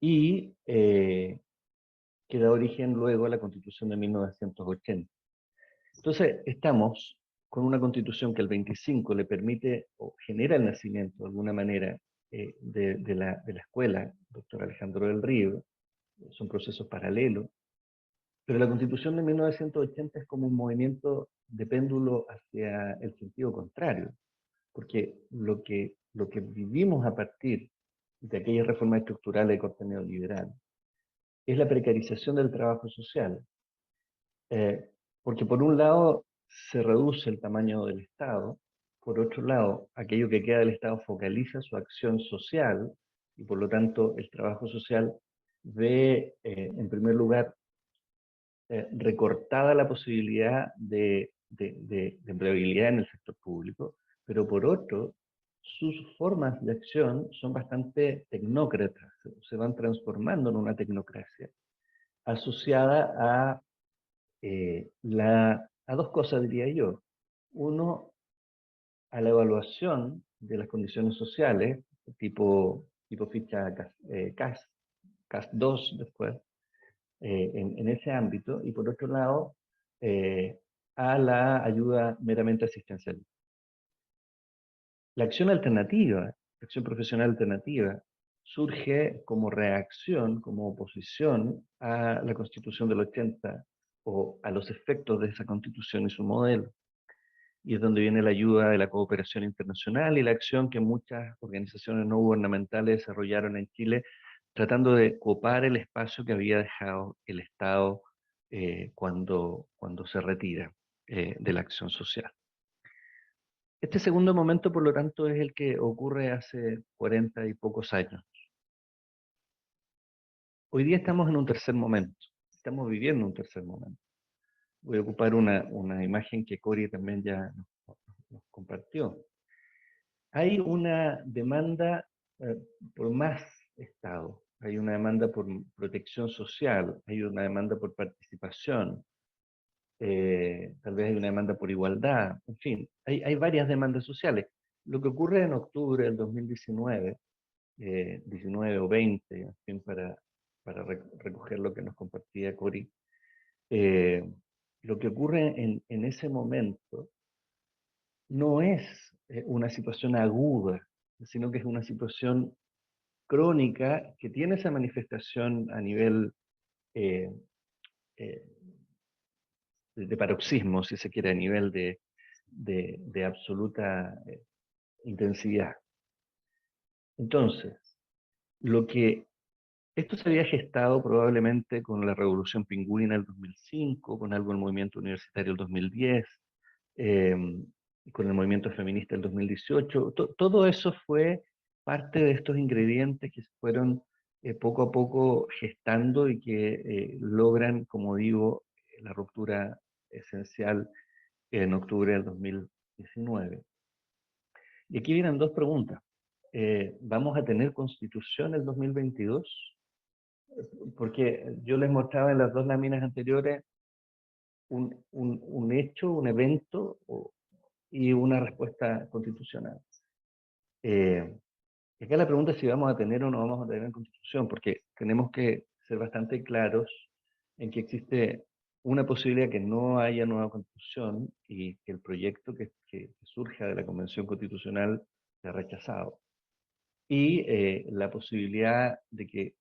Y que da origen luego a la Constitución de 1980. Entonces, estamos con una Constitución que el 25 le permite o genera el nacimiento, de alguna manera, de la escuela, doctor Alejandro del Río. Son procesos paralelos. Pero la Constitución de 1980 es como un movimiento de péndulo hacia el sentido contrario, porque lo que vivimos a partir de aquellas reformas estructurales de corte neoliberal es la precarización del trabajo social, porque por un lado se reduce el tamaño del Estado, por otro lado, aquello que queda del Estado focaliza su acción social, y por lo tanto el trabajo social ve, en primer lugar, recortada la posibilidad de empleabilidad en el sector público, pero por otro, sus formas de acción son bastante tecnócratas, se van transformando en una tecnocracia asociada a, a dos cosas, diría yo. Uno, a la evaluación de las condiciones sociales, tipo ficha CAS 2 después, en ese ámbito, y por otro lado, a la ayuda meramente asistencial. La acción alternativa, la acción profesional alternativa, surge como reacción, como oposición a la Constitución del 80 o a los efectos de esa Constitución y su modelo. Y es donde viene la ayuda de la cooperación internacional y la acción que muchas organizaciones no gubernamentales desarrollaron en Chile, tratando de copar el espacio que había dejado el Estado cuando se retira de la acción social. Este segundo momento, por lo tanto, es el que ocurre hace 40 y pocos años. Hoy día estamos en un tercer momento, estamos viviendo un tercer momento. Voy a ocupar una imagen que Cori también ya nos compartió. Hay una demanda por más Estado, hay una demanda por protección social, hay una demanda por participación, tal vez hay una demanda por igualdad, en fin, hay varias demandas sociales. Lo que ocurre en octubre del 2019, 19 o 20, en fin, para recoger lo que nos compartía Cori, lo que ocurre en ese momento no es una situación aguda, sino que es una situación crónica que tiene esa manifestación a nivel eh, de paroxismo, si se quiere, a nivel de absoluta intensidad. Entonces, esto se había gestado probablemente con la Revolución Pingüina del 2005, con algo del movimiento universitario del 2010, con el movimiento feminista del 2018. Todo eso fue parte de estos ingredientes que fueron poco a poco gestando y que logran, como digo, la ruptura esencial en octubre del 2019. Y aquí vienen dos preguntas. ¿Vamos a tener constitución el 2022? Porque yo les mostraba en las dos láminas anteriores un hecho, un evento y una respuesta constitucional. Acá la pregunta es si vamos a tener o no vamos a tener constitución, porque tenemos que ser bastante claros en que existe una posibilidad que no haya nueva constitución y que el proyecto que surja de la Convención Constitucional sea rechazado. Y la posibilidad de que,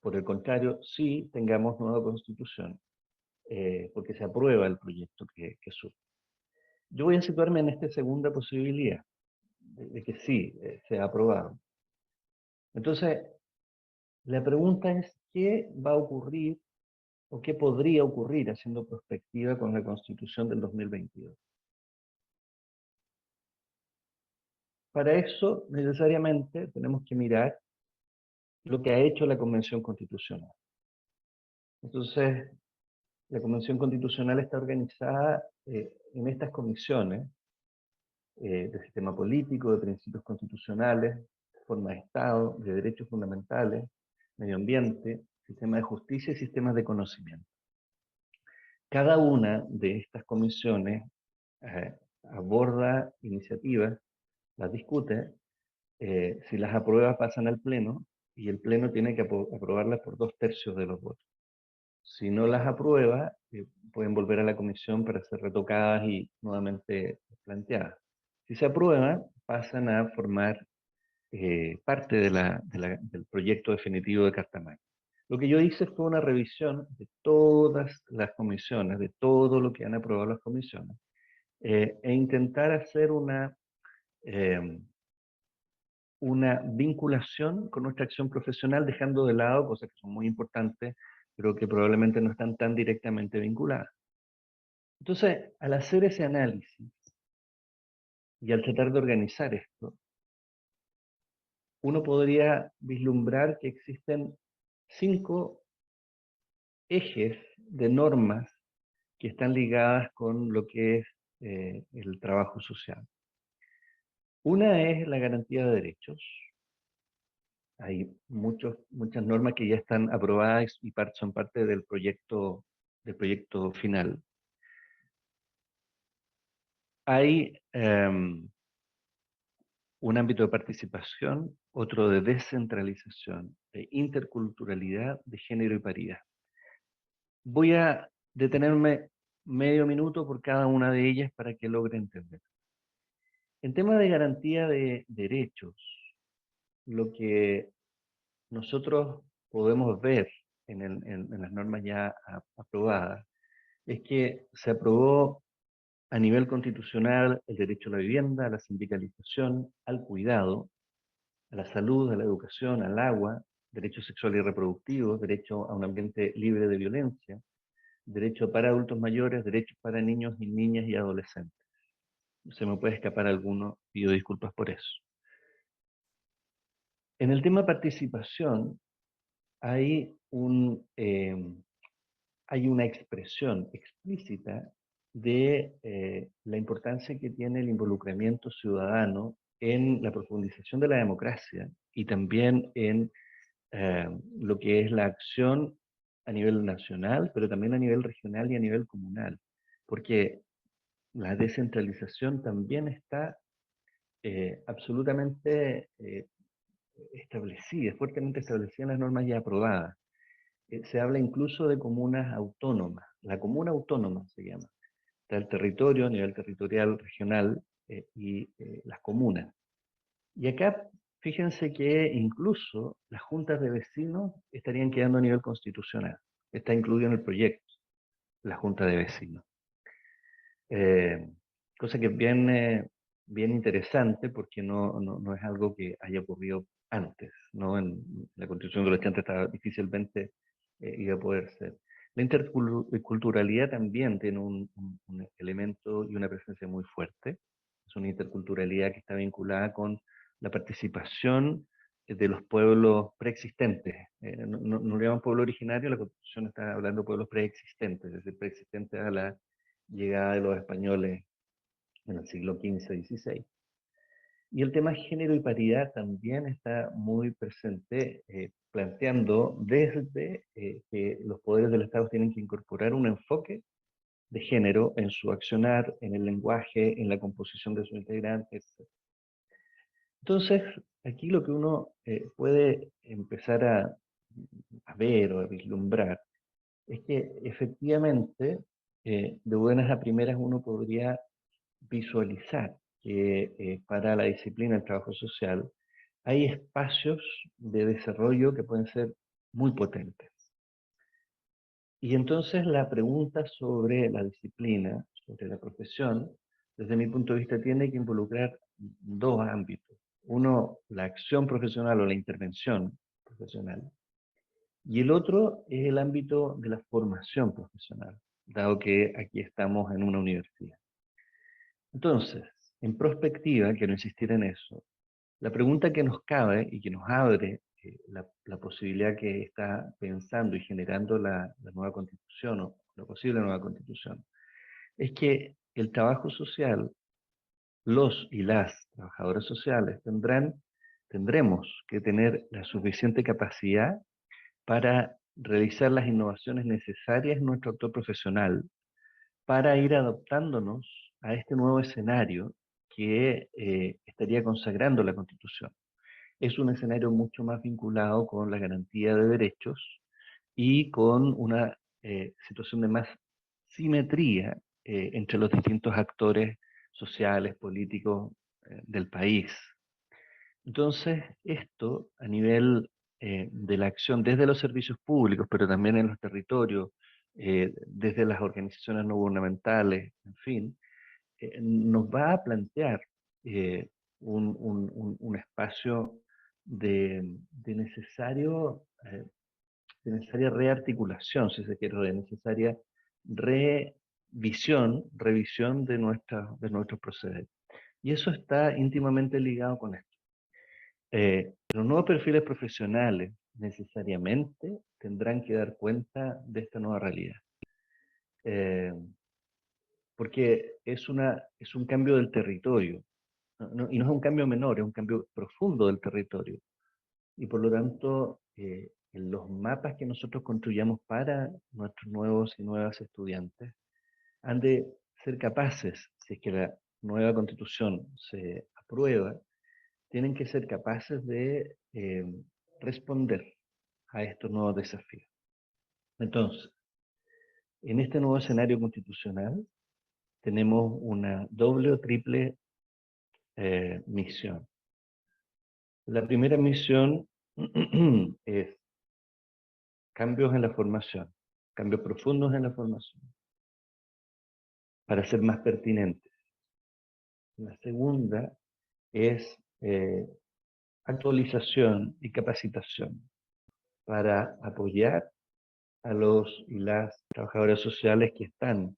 por el contrario, sí tengamos nueva constitución, porque se aprueba el proyecto que surge. Yo voy a situarme en esta segunda posibilidad, de que sí sea aprobado. Entonces, la pregunta es, ¿qué va a ocurrir o qué podría ocurrir haciendo perspectiva con la Constitución del 2022? Para eso, necesariamente, tenemos que mirar lo que ha hecho la Convención Constitucional. Entonces, la Convención Constitucional está organizada en estas comisiones de sistema político, de principios constitucionales, forma de Estado, de derechos fundamentales, medio ambiente, sistema de justicia y sistemas de conocimiento. Cada una de estas comisiones aborda iniciativas, las discute, si las aprueba pasan al Pleno y el Pleno tiene que aprobarlas por 2/3 de los votos. Si no las aprueba, pueden volver a la comisión para ser retocadas y nuevamente planteadas. Si se aprueba, pasan a formar parte del proyecto definitivo de Carta Magna. Lo que yo hice fue una revisión de todas las comisiones, de todo lo que han aprobado las comisiones, e intentar hacer una vinculación con nuestra acción profesional, dejando de lado cosas que son muy importantes, pero que probablemente no están tan directamente vinculadas. Entonces, al hacer ese análisis y al tratar de organizar esto, uno podría vislumbrar que existen 5 ejes de normas que están ligadas con lo que es el trabajo social. Una es la garantía de derechos. Hay muchas normas que ya están aprobadas y son parte del proyecto final. Hay un ámbito de participación, otro de descentralización, de interculturalidad, de género y paridad. Voy a detenerme medio minuto por cada una de ellas para que logre entender. En tema de garantía de derechos, lo que nosotros podemos ver en las normas ya aprobadas es que se aprobó a nivel constitucional el derecho a la vivienda, a la sindicalización, al cuidado, a la salud, a la educación, al agua, derechos sexuales y reproductivos, derecho a un ambiente libre de violencia, derecho para adultos mayores, derechos para niños y niñas y adolescentes. Se me puede escapar alguno, pido disculpas por eso. En el tema participación, hay una expresión explícita de la importancia que tiene el involucramiento ciudadano en la profundización de la democracia y también en lo que es la acción a nivel nacional, pero también a nivel regional y a nivel comunal, porque la descentralización también está absolutamente establecida, fuertemente establecida en las normas ya aprobadas. Se habla incluso de comunas autónomas. La comuna autónoma se llama. Está el territorio a nivel territorial, regional y las comunas. Y acá, fíjense que incluso las juntas de vecinos estarían quedando a nivel constitucional. Está incluido en el proyecto, la junta de vecinos. Cosa que es bien interesante porque no es algo que haya ocurrido antes, ¿no? En la Constitución del 80 estaba difícilmente iba a poder ser. La interculturalidad también tiene un elemento y una presencia muy fuerte. Es una interculturalidad que está vinculada con la participación de los pueblos preexistentes. No le llaman pueblo originario, la Constitución está hablando de pueblos preexistentes, es decir, preexistentes a la llegada de los españoles en el siglo XV y XVI. Y el tema género y paridad también está muy presente, planteando desde que los poderes del Estado tienen que incorporar un enfoque de género en su accionar, en el lenguaje, en la composición de sus integrantes, etc. Entonces, aquí lo que uno puede empezar a ver o a vislumbrar es que efectivamente, de buenas a primeras, uno podría visualizar que para la disciplina del trabajo social hay espacios de desarrollo que pueden ser muy potentes. Y entonces la pregunta sobre la disciplina, sobre la profesión, desde mi punto de vista tiene que involucrar dos ámbitos. Uno, la acción profesional o la intervención profesional. Y el otro es el ámbito de la formación profesional, dado que aquí estamos en una universidad. Entonces, en prospectiva, quiero insistir en eso, la pregunta que nos cabe y que nos abre la posibilidad que está pensando y generando la nueva constitución o la posible nueva constitución, es que el trabajo social, los y las trabajadoras sociales tendremos que tener la suficiente capacidad para realizar las innovaciones necesarias en nuestro actor profesional, para ir adaptándonos a este nuevo escenario que estaría consagrando la Constitución. Es un escenario mucho más vinculado con la garantía de derechos y con una situación de más simetría entre los distintos actores sociales, políticos del país. Entonces, esto a nivel de la acción desde los servicios públicos, pero también en los territorios, desde las organizaciones no gubernamentales, en fin, nos va a plantear un espacio de necesaria rearticulación, si se quiere, de necesaria revisión de nuestros procederes. Y eso está íntimamente ligado con esto. Los nuevos perfiles profesionales necesariamente tendrán que dar cuenta de esta nueva realidad. Porque es un cambio del territorio, y no es un cambio menor, es un cambio profundo del territorio. Y por lo tanto, en los mapas que nosotros construyamos para nuestros nuevos y nuevas estudiantes, han de ser capaces, si es que la nueva constitución se aprueba, tienen que ser capaces de responder a estos nuevos desafíos. Entonces, en este nuevo escenario constitucional, tenemos una doble o triple misión. La primera misión es cambios en la formación, cambios profundos en la formación, para ser más pertinentes. La segunda es actualización y capacitación para apoyar a los y las trabajadoras sociales que están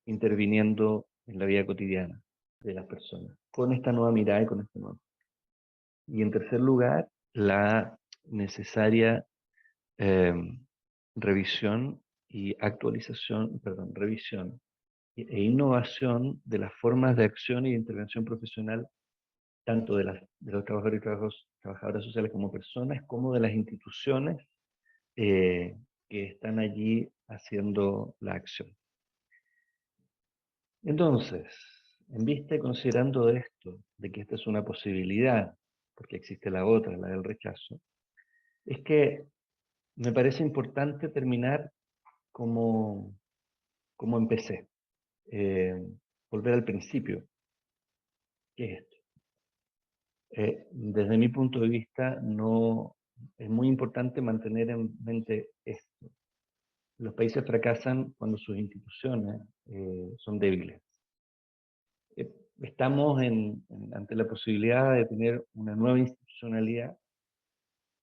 interviniendo en la vida cotidiana de las personas, con esta nueva mirada y con este nuevo. Y en tercer lugar, la necesaria revisión y actualización, perdón, revisión e innovación de las formas de acción y de intervención profesional, tanto de los trabajadores y trabajadoras sociales como personas, como de las instituciones que están allí haciendo la acción. Entonces, en vista y considerando esto, de que esta es una posibilidad, porque existe la otra, la del rechazo, es que me parece importante terminar como empecé, volver al principio. ¿Qué es esto? Desde mi punto de vista, no es muy importante mantener en mente esto. Los países fracasan cuando sus instituciones son débiles. Estamos ante la posibilidad de tener una nueva institucionalidad.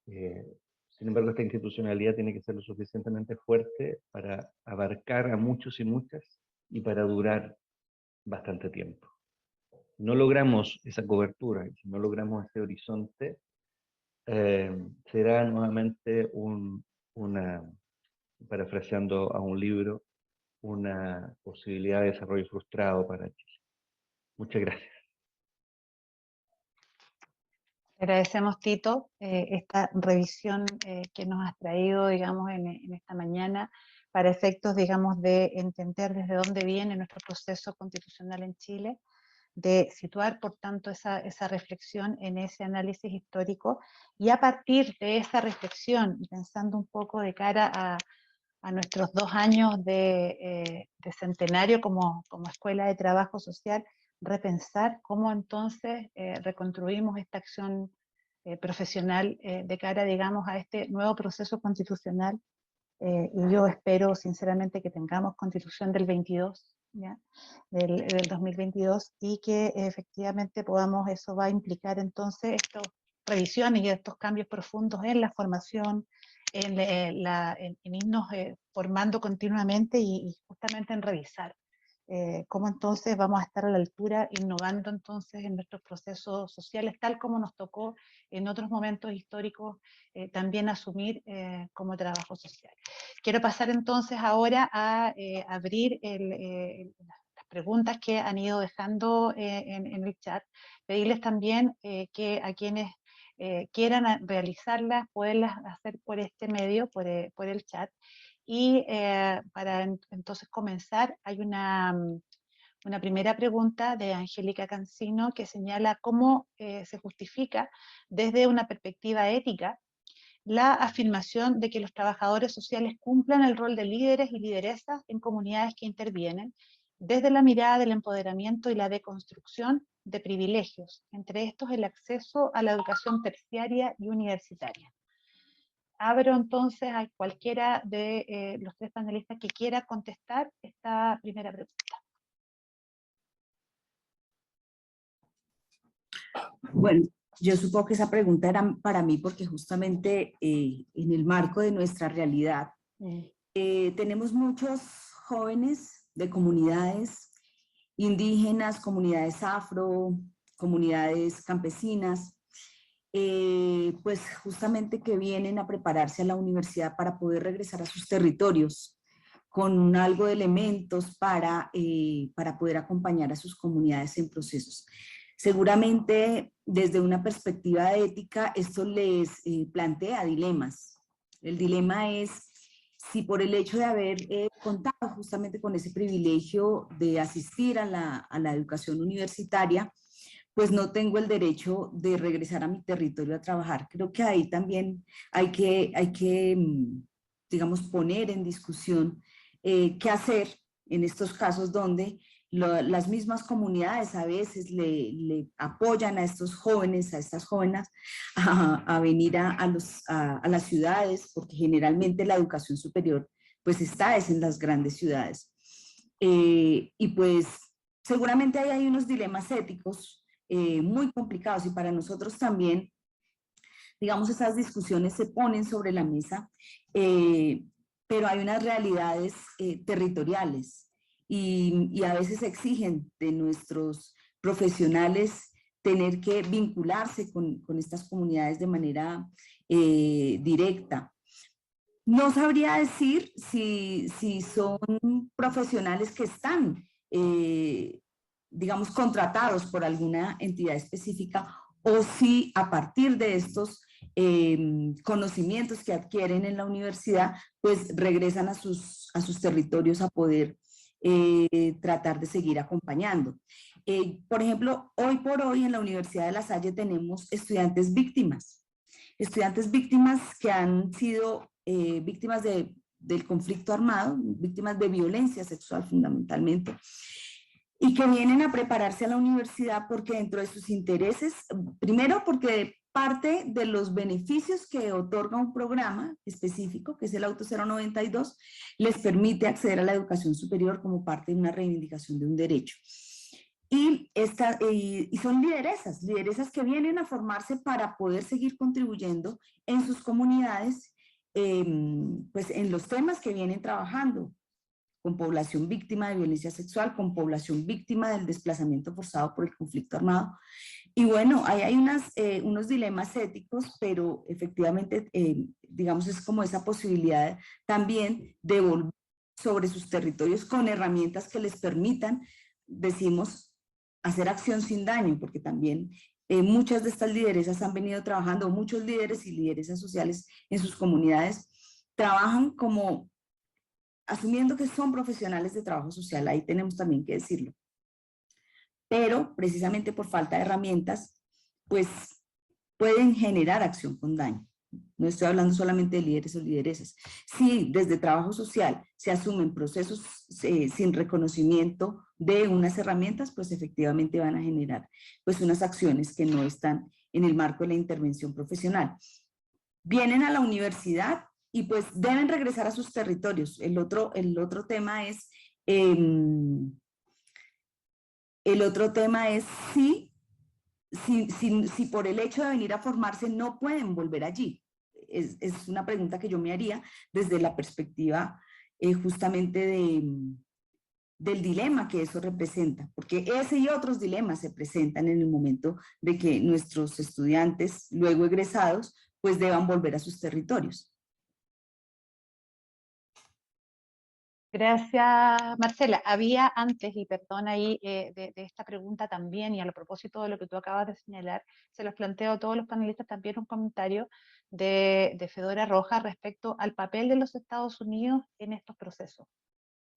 Sin embargo, esta institucionalidad tiene que ser lo suficientemente fuerte para abarcar a muchos y muchas y para durar bastante tiempo. No logramos esa cobertura, si no logramos ese horizonte, será nuevamente parafraseando a un libro, una posibilidad de desarrollo frustrado para Chile. Muchas gracias. Agradecemos, Tito, esta revisión que nos has traído, digamos, en esta mañana, para efectos, digamos, de entender desde dónde viene nuestro proceso constitucional en Chile, de situar, por tanto, esa reflexión en ese análisis histórico, y a partir de esa reflexión, pensando un poco de cara a nuestros 2 años de centenario como Escuela de Trabajo Social, repensar cómo entonces reconstruimos esta acción profesional de cara, digamos, a este nuevo proceso constitucional. Y yo espero sinceramente que tengamos constitución del 22, ¿ya? Del 2022, y que efectivamente podamos, eso va a implicar entonces estas revisiones y estos cambios profundos en la formación, en irnos formando continuamente y justamente en revisar cómo entonces vamos a estar a la altura, innovando entonces en nuestros procesos sociales, tal como nos tocó en otros momentos históricos también asumir como trabajo social. Quiero pasar entonces ahora a abrir las preguntas que han ido dejando en el chat, pedirles también que a quienes quieran realizarlas, poderlas hacer por este medio, por el chat. Y para entonces comenzar, hay una primera pregunta de Angélica Cancino que señala cómo se justifica desde una perspectiva ética la afirmación de que los trabajadores sociales cumplan el rol de líderes y lideresas en comunidades que intervienen, desde la mirada del empoderamiento y la deconstrucción de privilegios, entre estos el acceso a la educación terciaria y universitaria. Abro entonces a cualquiera de los 3 panelistas que quiera contestar esta primera pregunta. Bueno, yo supongo que esa pregunta era para mí porque justamente en el marco de nuestra realidad tenemos muchos jóvenes de comunidades indígenas, comunidades afro, comunidades campesinas, pues justamente que vienen a prepararse a la universidad para poder regresar a sus territorios con algo de elementos para poder acompañar a sus comunidades en procesos. Seguramente desde una perspectiva ética esto les plantea dilemas. El dilema es si por el hecho de haber contado justamente con ese privilegio de asistir a la educación universitaria, pues no tengo el derecho de regresar a mi territorio a trabajar. Creo que ahí también hay que digamos, poner en discusión qué hacer en estos casos donde las mismas comunidades a veces le apoyan a estos jóvenes, a estas jóvenes, a venir a las ciudades, porque generalmente la educación superior pues está en las grandes ciudades. Y pues seguramente ahí hay unos dilemas éticos muy complicados, y para nosotros también, digamos, esas discusiones se ponen sobre la mesa, pero hay unas realidades territoriales y a veces exigen de nuestros profesionales tener que vincularse con estas comunidades de manera directa. No sabría decir si son profesionales que están digamos, contratados por alguna entidad específica, o si a partir de estos conocimientos que adquieren en la universidad, pues regresan a sus territorios a poder tratar de seguir acompañando. Por ejemplo, hoy por hoy en la Universidad de La Salle tenemos estudiantes víctimas que han sido víctimas del conflicto armado, víctimas de violencia sexual fundamentalmente, y que vienen a prepararse a la universidad porque dentro de sus intereses, primero porque parte de los beneficios que otorga un programa específico, que es el Auto 092, les permite acceder a la educación superior como parte de una reivindicación de un derecho. Y son lideresas que vienen a formarse para poder seguir contribuyendo en sus comunidades, pues en los temas que vienen trabajando. con población víctima de violencia sexual, con población víctima del desplazamiento forzado por el conflicto armado. Y bueno, ahí hay unos dilemas éticos, pero efectivamente, digamos, es como esa posibilidad también de volver sobre sus territorios con herramientas que les permitan, decimos, hacer acción sin daño, porque también muchas de estas lideresas han venido trabajando, muchos líderes y lideresas sociales en sus comunidades trabajan como asumiendo que son profesionales de trabajo social, ahí tenemos también que decirlo. Pero precisamente por falta de herramientas, pues pueden generar acción con daño. No estoy hablando solamente de líderes o lideresas. Si desde trabajo social se asumen procesos sin reconocimiento de unas herramientas, pues efectivamente van a generar pues unas acciones que no están en el marco de la intervención profesional. Vienen a la universidad y pues deben regresar a sus territorios. El otro tema es si por el hecho de venir a formarse no pueden volver allí. Es una pregunta que yo me haría desde la perspectiva justamente del dilema que eso representa, porque ese y otros dilemas se presentan en el momento de que nuestros estudiantes, luego egresados, pues deban volver a sus territorios. Gracias, Marcela. Había antes, y perdón ahí, de esta pregunta también, y a propósito de lo que tú acabas de señalar, se los planteo a todos los panelistas también un comentario de Fedora Rojas respecto al papel de los Estados Unidos en estos procesos.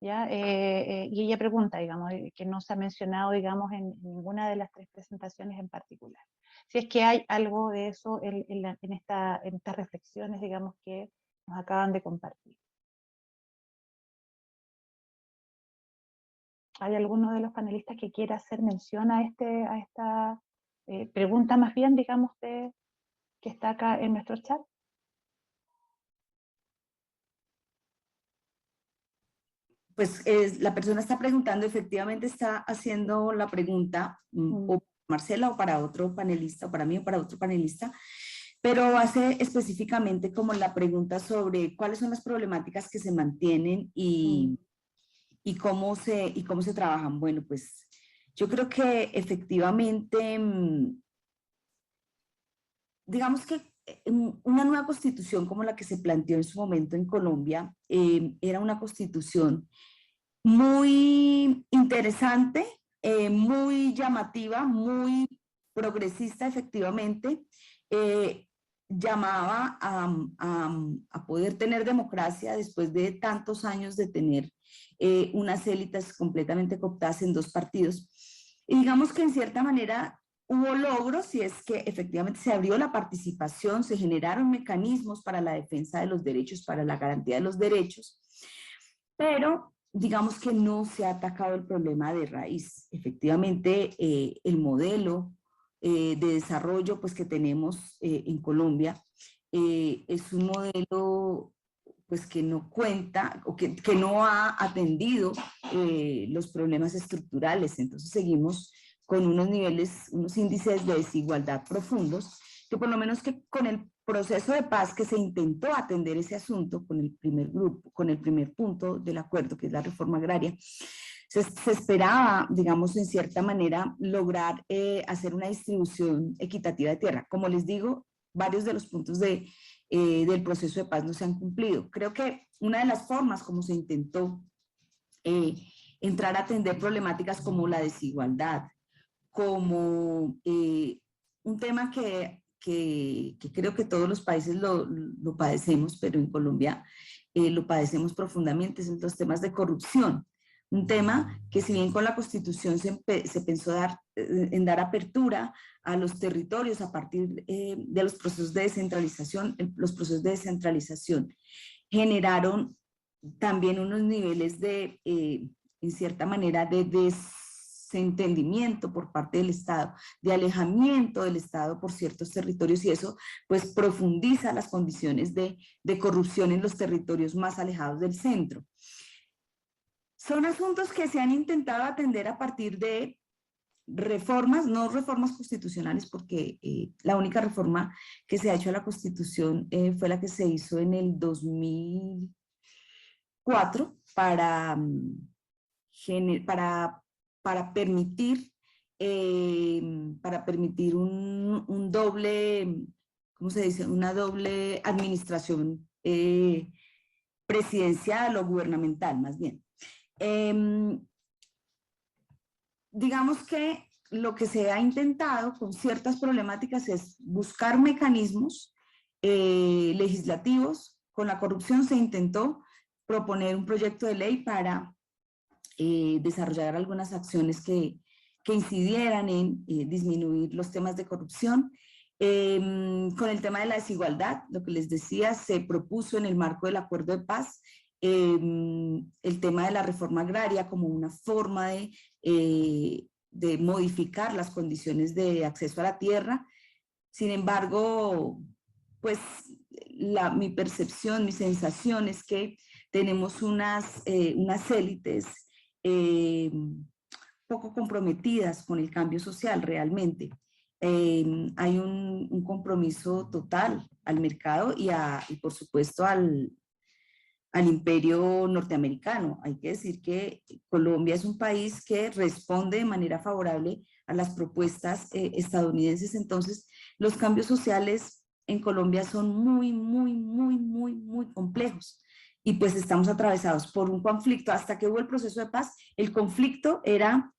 ¿Ya? Y ella pregunta, digamos, que no se ha mencionado, digamos, en ninguna de las tres presentaciones en particular. Si es que hay algo de eso en estas reflexiones, digamos, que nos acaban de compartir. ¿Hay alguno de los panelistas que quiera hacer mención a esta pregunta más bien, digamos, que está acá en nuestro chat? Pues la persona está preguntando, efectivamente está haciendo la pregunta, o Marcela o para otro panelista, o para mí o para otro panelista, pero hace específicamente como la pregunta sobre cuáles son las problemáticas que se mantienen y cómo se trabajan. Bueno, pues yo creo que efectivamente, digamos que una nueva constitución como la que se planteó en su momento en Colombia, era una constitución muy interesante, muy llamativa, muy progresista efectivamente, llamaba a poder tener democracia después de tantos años de tener unas élites completamente cooptadas en dos partidos. Y digamos que en cierta manera hubo logros, y es que efectivamente se abrió la participación, se generaron mecanismos para la defensa de los derechos, para la garantía de los derechos, pero digamos que no se ha atacado el problema de raíz. Efectivamente, el modelo de desarrollo pues, que tenemos en Colombia es un modelo pues, que no cuenta o que no ha atendido los problemas estructurales. Entonces seguimos con unos niveles, unos índices de desigualdad profundos, que por lo menos que con el proceso de paz que se intentó atender ese asunto con el primer grupo, con el primer punto del acuerdo, que es la reforma agraria, se esperaba, digamos, en cierta manera, lograr hacer una distribución equitativa de tierra. Como les digo, varios de los puntos del proceso de paz no se han cumplido. Creo que una de las formas como se intentó entrar a atender problemáticas como la desigualdad, como un tema que creo que todos los países lo padecemos, pero en Colombia lo padecemos profundamente, son los temas de corrupción. Un tema que si bien con la Constitución se pensó en dar apertura a los territorios a partir de los procesos de descentralización, los procesos de descentralización generaron también unos niveles de, en cierta manera, de desentendimiento por parte del Estado, de alejamiento del Estado por ciertos territorios, y eso pues profundiza las condiciones de corrupción en los territorios más alejados del centro. Son asuntos que se han intentado atender a partir de reformas, no reformas constitucionales, porque la única reforma que se ha hecho a la Constitución fue la que se hizo en el 2004, para, para permitir un doble, ¿cómo se dice? Una doble administración presidencial o gubernamental, más bien. Digamos que lo que se ha intentado con ciertas problemáticas es buscar mecanismos legislativos. Con la corrupción se intentó proponer un proyecto de ley para desarrollar algunas acciones que incidieran en disminuir los temas de corrupción. Con el tema de la desigualdad, lo que les decía, se propuso en el marco del acuerdo de paz el tema de la reforma agraria como una forma de modificar las condiciones de acceso a la tierra. Sin embargo, pues mi percepción, mi sensación es que tenemos unas élites poco comprometidas con el cambio social realmente. Hay un compromiso total al mercado y por supuesto al imperio norteamericano. Hay que decir que Colombia es un país que responde de manera favorable a las propuestas estadounidenses. Entonces, los cambios sociales en Colombia son muy complejos. Y pues estamos atravesados por un conflicto. Hasta que hubo el proceso de paz, el conflicto era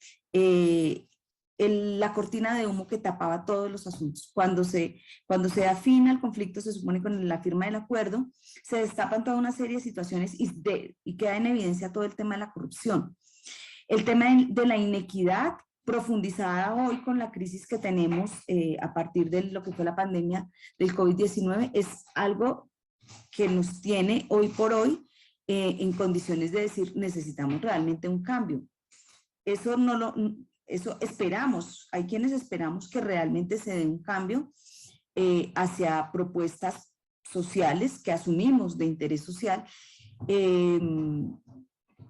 la cortina de humo que tapaba todos los asuntos. Cuando se da fin al conflicto, se supone con la firma del acuerdo, se destapan toda una serie de situaciones y queda en evidencia todo el tema de la corrupción. El tema de la inequidad profundizada hoy con la crisis que tenemos a partir de lo que fue la pandemia del COVID-19 es algo que nos tiene hoy por hoy en condiciones de decir necesitamos realmente un cambio. Eso esperamos, hay quienes esperamos que realmente se dé un cambio hacia propuestas sociales que asumimos de interés social,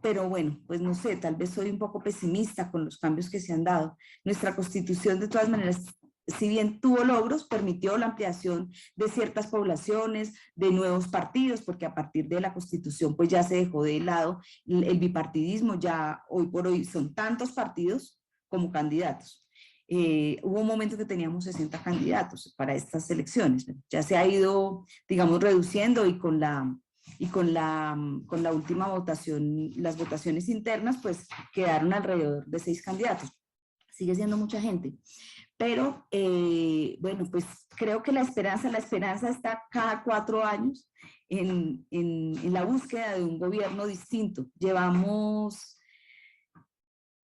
pero bueno, pues no sé, tal vez soy un poco pesimista con los cambios que se han dado. Nuestra Constitución, de todas maneras, si bien tuvo logros, permitió la ampliación de ciertas poblaciones, de nuevos partidos, porque a partir de la Constitución pues ya se dejó de lado el bipartidismo, ya hoy por hoy son tantos partidos como candidatos. Hubo un momento que teníamos 60 candidatos para estas elecciones, ya se ha ido, digamos, reduciendo y con la última votación, las votaciones internas, pues quedaron alrededor de 6 candidatos. Sigue siendo mucha gente. Pero, bueno, pues creo que la esperanza está cada 4 años en la búsqueda de un gobierno distinto. Llevamos,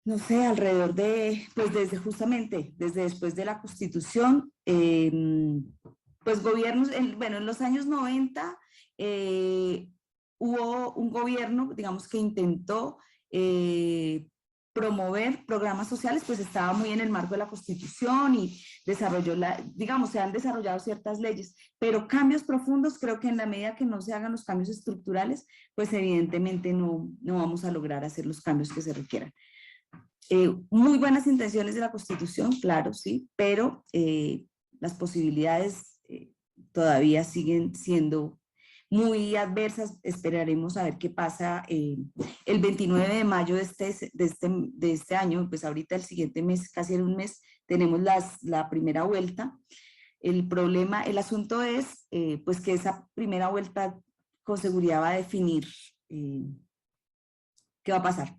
no sé, alrededor de, pues justamente desde después de la Constitución, pues gobiernos, bueno, en los años 90 hubo un gobierno, digamos, que intentó promover programas sociales, pues estaba muy en el marco de la Constitución y desarrolló digamos, se han desarrollado ciertas leyes, pero cambios profundos, creo que en la medida que no se hagan los cambios estructurales, pues evidentemente no vamos a lograr hacer los cambios que se requieran. Muy buenas intenciones de la Constitución, claro, sí, pero las posibilidades todavía siguen siendo muy adversas. Esperaremos a ver qué pasa el 29 de mayo de este año, pues ahorita el siguiente mes, casi en un mes, tenemos la primera vuelta. El asunto es pues que esa primera vuelta con seguridad va a definir qué va a pasar.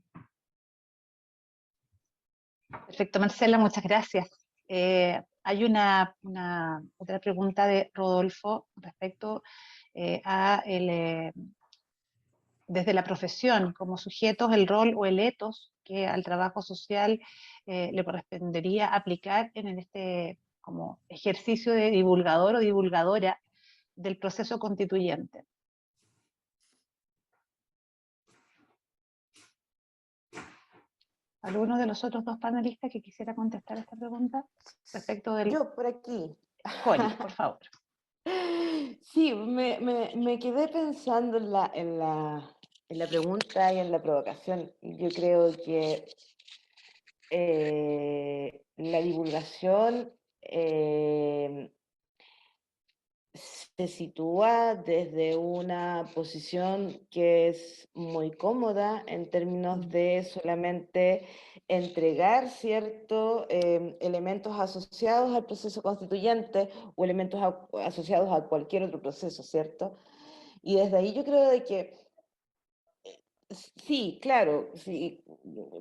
Perfecto, Marcela, muchas gracias. Hay otra pregunta de Rodolfo respecto a desde la profesión como sujetos, el rol o el ethos que al trabajo social le correspondería aplicar en este como ejercicio de divulgador o divulgadora del proceso constituyente. ¿Alguno de los otros 2 panelistas que quisiera contestar esta pregunta? Respecto del... Yo, por aquí. Cori, por favor. Sí, me quedé pensando en la pregunta y en la provocación. Yo creo que la divulgación se sitúa desde una posición que es muy cómoda en términos de solamente entregar ciertos elementos asociados al proceso constituyente o elementos asociados a cualquier otro proceso, ¿cierto? Y desde ahí yo creo de que sí, claro, sí,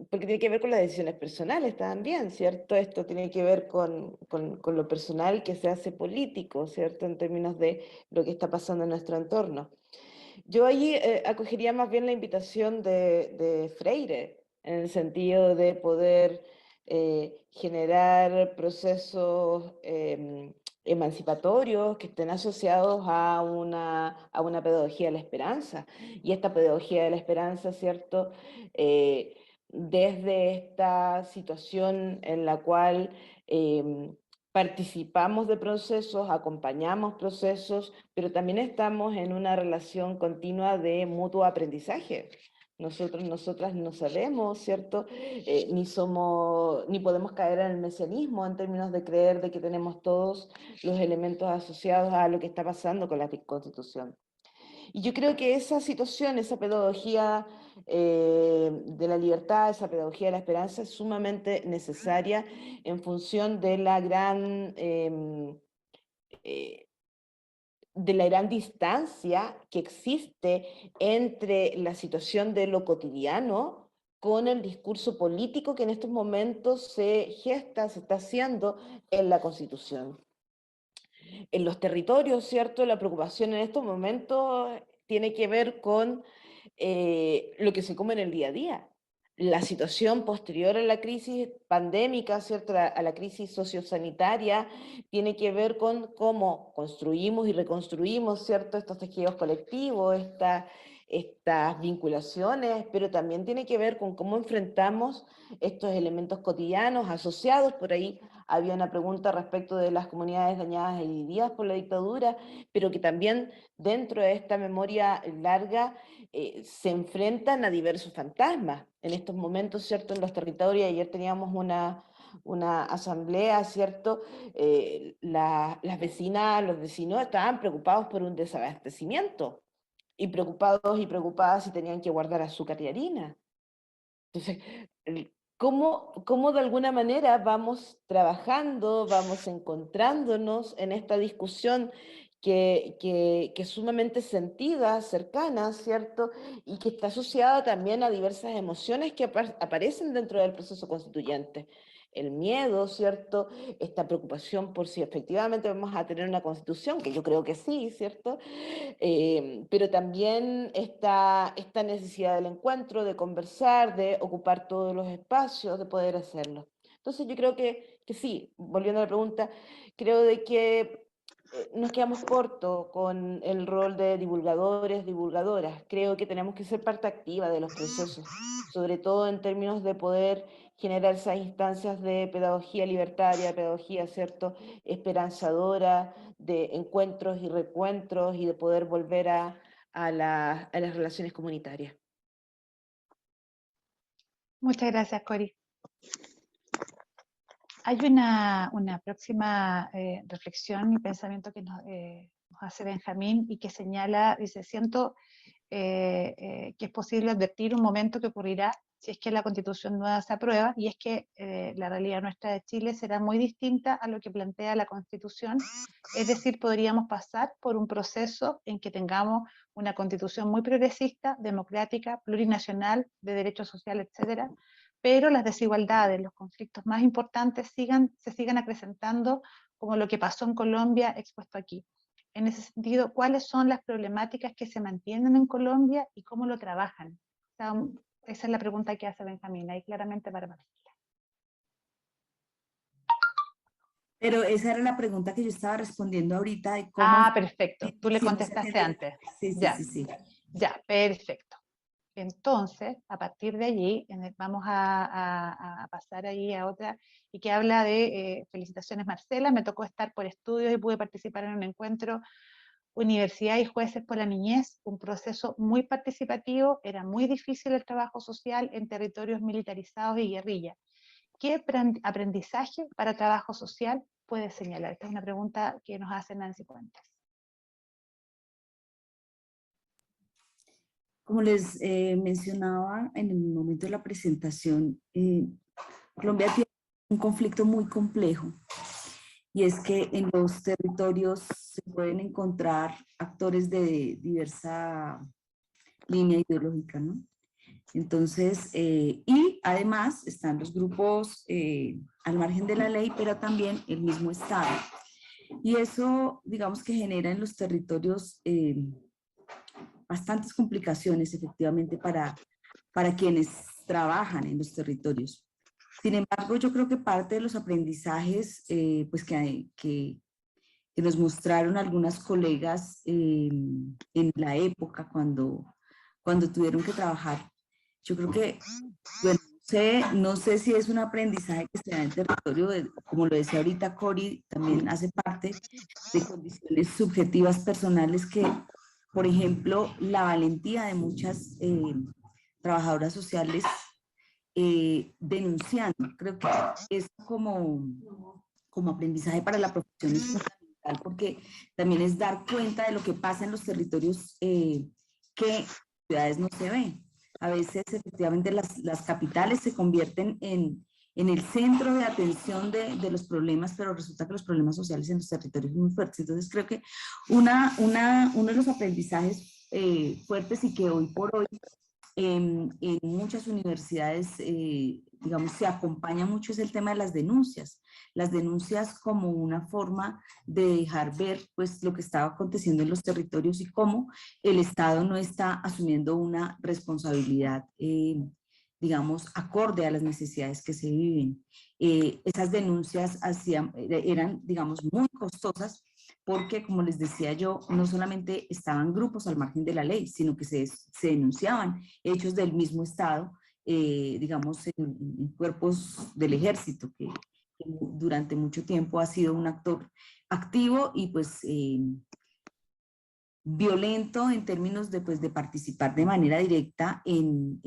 porque tiene que ver con las decisiones personales también, ¿cierto? Esto tiene que ver con lo personal que se hace político, ¿cierto? En términos de lo que está pasando en nuestro entorno. Yo ahí acogería más bien la invitación de Freire, en el sentido de poder generar procesos emancipatorios que estén asociados a una pedagogía de la esperanza. Y esta pedagogía de la esperanza, ¿cierto? Desde esta situación en la cual participamos de procesos, acompañamos procesos, pero también estamos en una relación continua de mutuo aprendizaje. Nosotros, nosotras no sabemos, ¿cierto? Ni podemos caer en el mesianismo en términos de creer de que tenemos todos los elementos asociados a lo que está pasando con la Constitución. Y yo creo que esa situación, esa pedagogía de la libertad, esa pedagogía de la esperanza es sumamente necesaria en función de la gran distancia que existe entre la situación de lo cotidiano con el discurso político que en estos momentos se gesta, se está haciendo en la Constitución. En los territorios, ¿cierto? La preocupación en estos momentos tiene que ver con lo que se come en el día a día. La situación posterior a la crisis pandémica, ¿cierto? A la crisis sociosanitaria, tiene que ver con cómo construimos y reconstruimos, ¿cierto? Estos tejidos colectivos, estas vinculaciones, pero también tiene que ver con cómo enfrentamos estos elementos cotidianos asociados. Por ahí había una pregunta respecto de las comunidades dañadas y divididas por la dictadura, pero que también dentro de esta memoria larga se enfrentan a diversos fantasmas. En estos momentos, ¿cierto? En los territorios, ayer teníamos una asamblea, ¿cierto? Las vecinas, los vecinos estaban preocupados por un desabastecimiento y preocupadas si tenían que guardar azúcar y harina. Entonces, ¿cómo de alguna manera vamos trabajando, vamos encontrándonos en esta discusión que es sumamente sentida, cercana, ¿cierto? Y que está asociada también a diversas emociones que aparecen dentro del proceso constituyente. El miedo, ¿cierto? Esta preocupación por si efectivamente vamos a tener una constitución, que yo creo que sí, ¿cierto? Pero también esta necesidad del encuentro, de conversar, de ocupar todos los espacios, de poder hacerlo. Entonces yo creo que sí, volviendo a la pregunta, creo de que nos quedamos cortos con el rol de divulgadores, divulgadoras. Creo que tenemos que ser parte activa de los procesos, sobre todo en términos de poder generar esas instancias de pedagogía libertaria, pedagogía, ¿cierto?, esperanzadora, de encuentros y reencuentros y de poder volver a las relaciones comunitarias. Muchas gracias, Cori. Hay una próxima reflexión y pensamiento que nos hace Benjamín y que señala, dice, siento que es posible advertir un momento que ocurrirá si es que la Constitución nueva se aprueba, y es que la realidad nuestra de Chile será muy distinta a lo que plantea la Constitución, es decir, podríamos pasar por un proceso en que tengamos una Constitución muy progresista, democrática, plurinacional, de derechos sociales, etcétera, pero las desigualdades, los conflictos más importantes se sigan acrecentando, como lo que pasó en Colombia expuesto aquí. En ese sentido, ¿cuáles son las problemáticas que se mantienen en Colombia y cómo lo trabajan? O sea, esa es la pregunta que hace Benjamín, ahí claramente para Marcela. Pero esa era la pregunta que yo estaba respondiendo ahorita de cómo... Perfecto, tú le contestaste antes. Sí, sí, Ya, sí, sí. ya, perfecto. Entonces, a partir de allí, vamos a pasar ahí a otra, y que habla de felicitaciones, Marcela, me tocó estar por estudios y pude participar en un encuentro Universidad y Jueces por la Niñez, un proceso muy participativo, era muy difícil el trabajo social en territorios militarizados y guerrilla. ¿Qué aprendizaje para trabajo social puede señalar? Esta es una pregunta que nos hace Nancy Puentes. Como les mencionaba en el momento de la presentación, Colombia tiene un conflicto muy complejo, y es que en los territorios se pueden encontrar actores de diversa línea ideológica, ¿no? Entonces, y además están los grupos al margen de la ley, pero también el mismo Estado. Y eso, digamos que genera en los territorios bastantes complicaciones, efectivamente, para quienes trabajan en los territorios. Sin embargo, yo creo que parte de los aprendizajes pues que nos mostraron algunas colegas en la época cuando tuvieron que trabajar, yo creo que, bueno, no sé si es un aprendizaje que se da en territorio, como lo decía ahorita Cori, también hace parte de condiciones subjetivas personales que, por ejemplo, la valentía de muchas trabajadoras sociales denunciando. Creo que es como aprendizaje para la profesión es fundamental, porque también es dar cuenta de lo que pasa en los territorios que en ciudades no se ven. A veces efectivamente las capitales se convierten en el centro de atención de los problemas, pero resulta que los problemas sociales en los territorios son muy fuertes. Entonces creo que uno de los aprendizajes fuertes y que hoy por hoy en muchas universidades, digamos, se acompaña mucho es el tema de las denuncias como una forma de dejar ver pues lo que estaba aconteciendo en los territorios y cómo el Estado no está asumiendo una responsabilidad, digamos, acorde a las necesidades que se viven. Esas denuncias eran, digamos, muy costosas, porque, como les decía yo, no solamente estaban grupos al margen de la ley, sino que se denunciaban hechos del mismo Estado, digamos, en cuerpos del ejército, que durante mucho tiempo ha sido un actor activo y pues violento en términos de, pues, de participar de manera directa en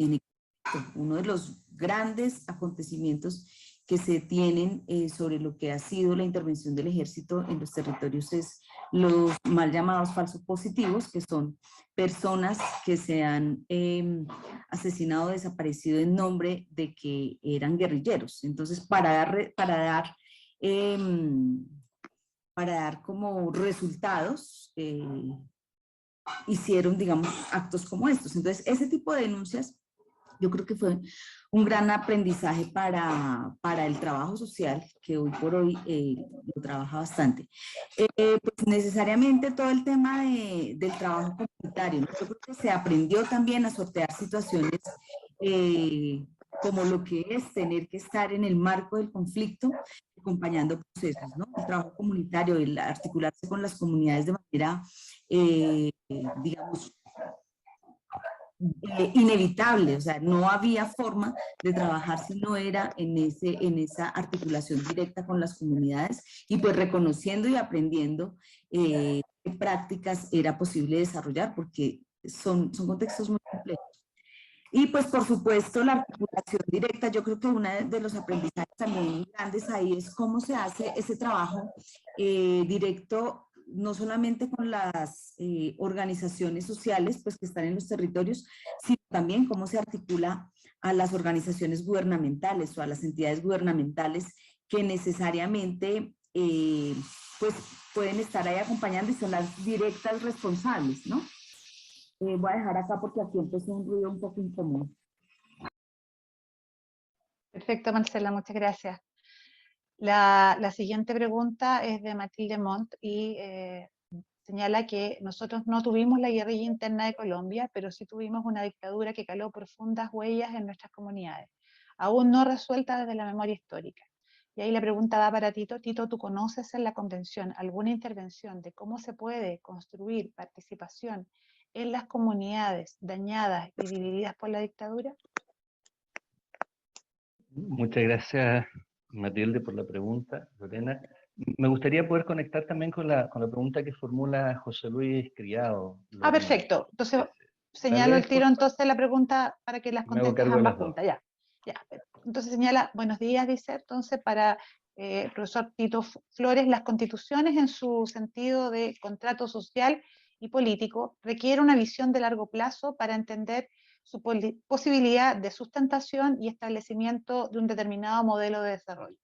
uno de los grandes acontecimientos que se tienen sobre lo que ha sido la intervención del ejército en los territorios es los mal llamados falsos positivos, que son personas que se han asesinado o desaparecido en nombre de que eran guerrilleros. Entonces, para dar como resultados, hicieron, digamos, actos como estos. Entonces, ese tipo de denuncias yo creo que fue un gran aprendizaje para el trabajo social, que hoy por hoy lo trabaja bastante. Pues necesariamente todo el tema del trabajo comunitario, ¿no? Yo creo que se aprendió también a sortear situaciones como lo que es tener que estar en el marco del conflicto, acompañando procesos, ¿no? El trabajo comunitario, el articularse con las comunidades de manera, digamos, inevitable, o sea, no había forma de trabajar si no era en esa articulación directa con las comunidades y pues reconociendo y aprendiendo qué prácticas era posible desarrollar porque son contextos muy complejos. Y pues por supuesto la articulación directa, yo creo que uno de los aprendizajes también grandes ahí es cómo se hace ese trabajo directo, no solamente con las organizaciones sociales pues, que están en los territorios, sino también cómo se articula a las organizaciones gubernamentales o a las entidades gubernamentales que necesariamente pues, pueden estar ahí acompañando y son las directas responsables, ¿no? Voy a dejar acá porque aquí empezó un ruido un poco incómodo. Perfecto, Marcela, muchas gracias. La siguiente pregunta es de Matilde Montt y señala que nosotros no tuvimos la guerrilla interna de Colombia, pero sí tuvimos una dictadura que caló profundas huellas en nuestras comunidades, aún no resuelta desde la memoria histórica. Y ahí la pregunta va para Tito. Tito, ¿tú conoces en la convención alguna intervención de cómo se puede construir participación en las comunidades dañadas y divididas por la dictadura? Muchas gracias, Matilde, por la pregunta, Lorena. Me gustaría poder conectar también con la pregunta que formula José Luis Criado. Lorena. Perfecto. Entonces, señalo el tiro entonces la pregunta para que las contestes ambas juntas. Ya. Entonces señala, buenos días, dice entonces para profesor Tito Flores, las constituciones en su sentido de contrato social y político, requiere una visión de largo plazo para entender su posibilidad de sustentación y establecimiento de un determinado modelo de desarrollo.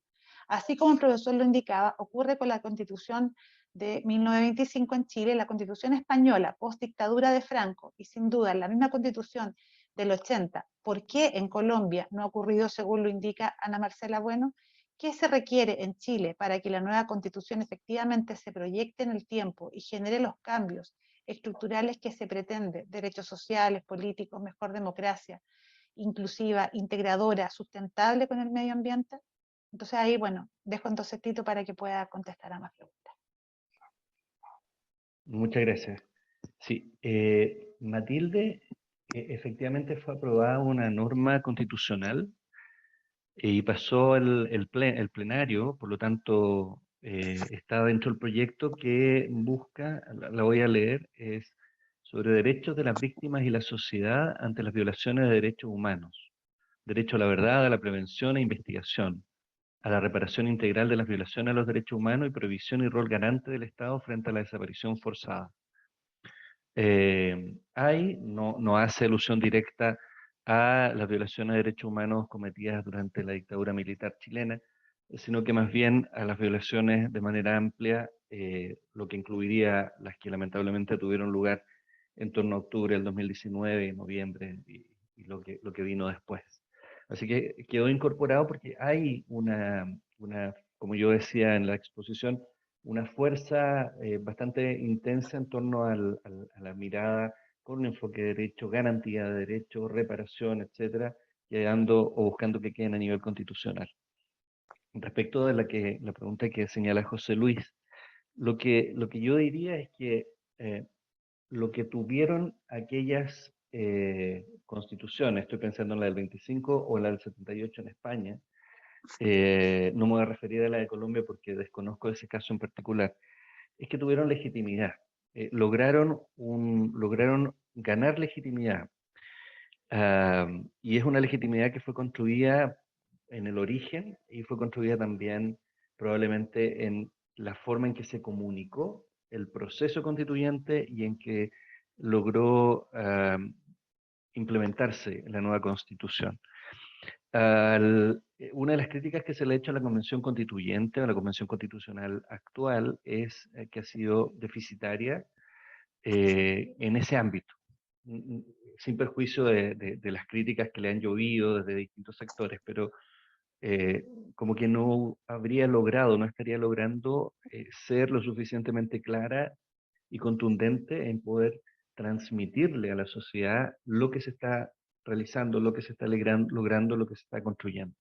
Así como el profesor lo indicaba, ocurre con la Constitución de 1925 en Chile, la Constitución española, post dictadura de Franco, y sin duda la misma Constitución del 80. ¿Por qué en Colombia no ha ocurrido según lo indica Ana Marcela Bueno? ¿Qué se requiere en Chile para que la nueva Constitución efectivamente se proyecte en el tiempo y genere los cambios estructurales que se pretende? Derechos sociales, políticos, mejor democracia, inclusiva, integradora, sustentable con el medio ambiente. Entonces ahí, bueno, dejo entonces Tito para que pueda contestar a más preguntas. Muchas gracias. Sí, Matilde, efectivamente fue aprobada una norma constitucional y pasó el plenario, por lo tanto está dentro del proyecto que busca, la voy a leer, es sobre derechos de las víctimas y la sociedad ante las violaciones de derechos humanos, derecho a la verdad, a la prevención e investigación, a la reparación integral de las violaciones a los derechos humanos y prohibición y rol garante del Estado frente a la desaparición forzada. No hace alusión directa a las violaciones de derechos humanos cometidas durante la dictadura militar chilena, sino que más bien a las violaciones de manera amplia, lo que incluiría las que lamentablemente tuvieron lugar en torno a octubre del 2019, noviembre y lo que vino después. Así que quedó incorporado porque hay como yo decía en la exposición, una fuerza bastante intensa en torno a la mirada con un enfoque de derecho, garantía de derecho, reparación, etcétera, llegando o buscando que queden a nivel constitucional. Respecto de la pregunta que señala José Luis, lo que yo diría es que lo que tuvieron aquellas constituciones, estoy pensando en la del 25 o la del 78 en España, no me voy a referir a la de Colombia porque desconozco ese caso en particular, es que tuvieron legitimidad, lograron ganar legitimidad, y es una legitimidad que fue construida en el origen y fue construida también probablemente en la forma en que se comunicó el proceso constituyente y en que logró implementarse la nueva constitución. Una de las críticas que se le ha hecho a la Convención Constituyente, o a la Convención Constitucional actual, es que ha sido deficitaria en ese ámbito, sin perjuicio de las críticas que le han llovido desde distintos sectores, pero como que no habría logrado, no estaría logrando ser lo suficientemente clara y contundente en poder transmitirle a la sociedad lo que se está realizando, lo que se está logrando, lo que se está construyendo.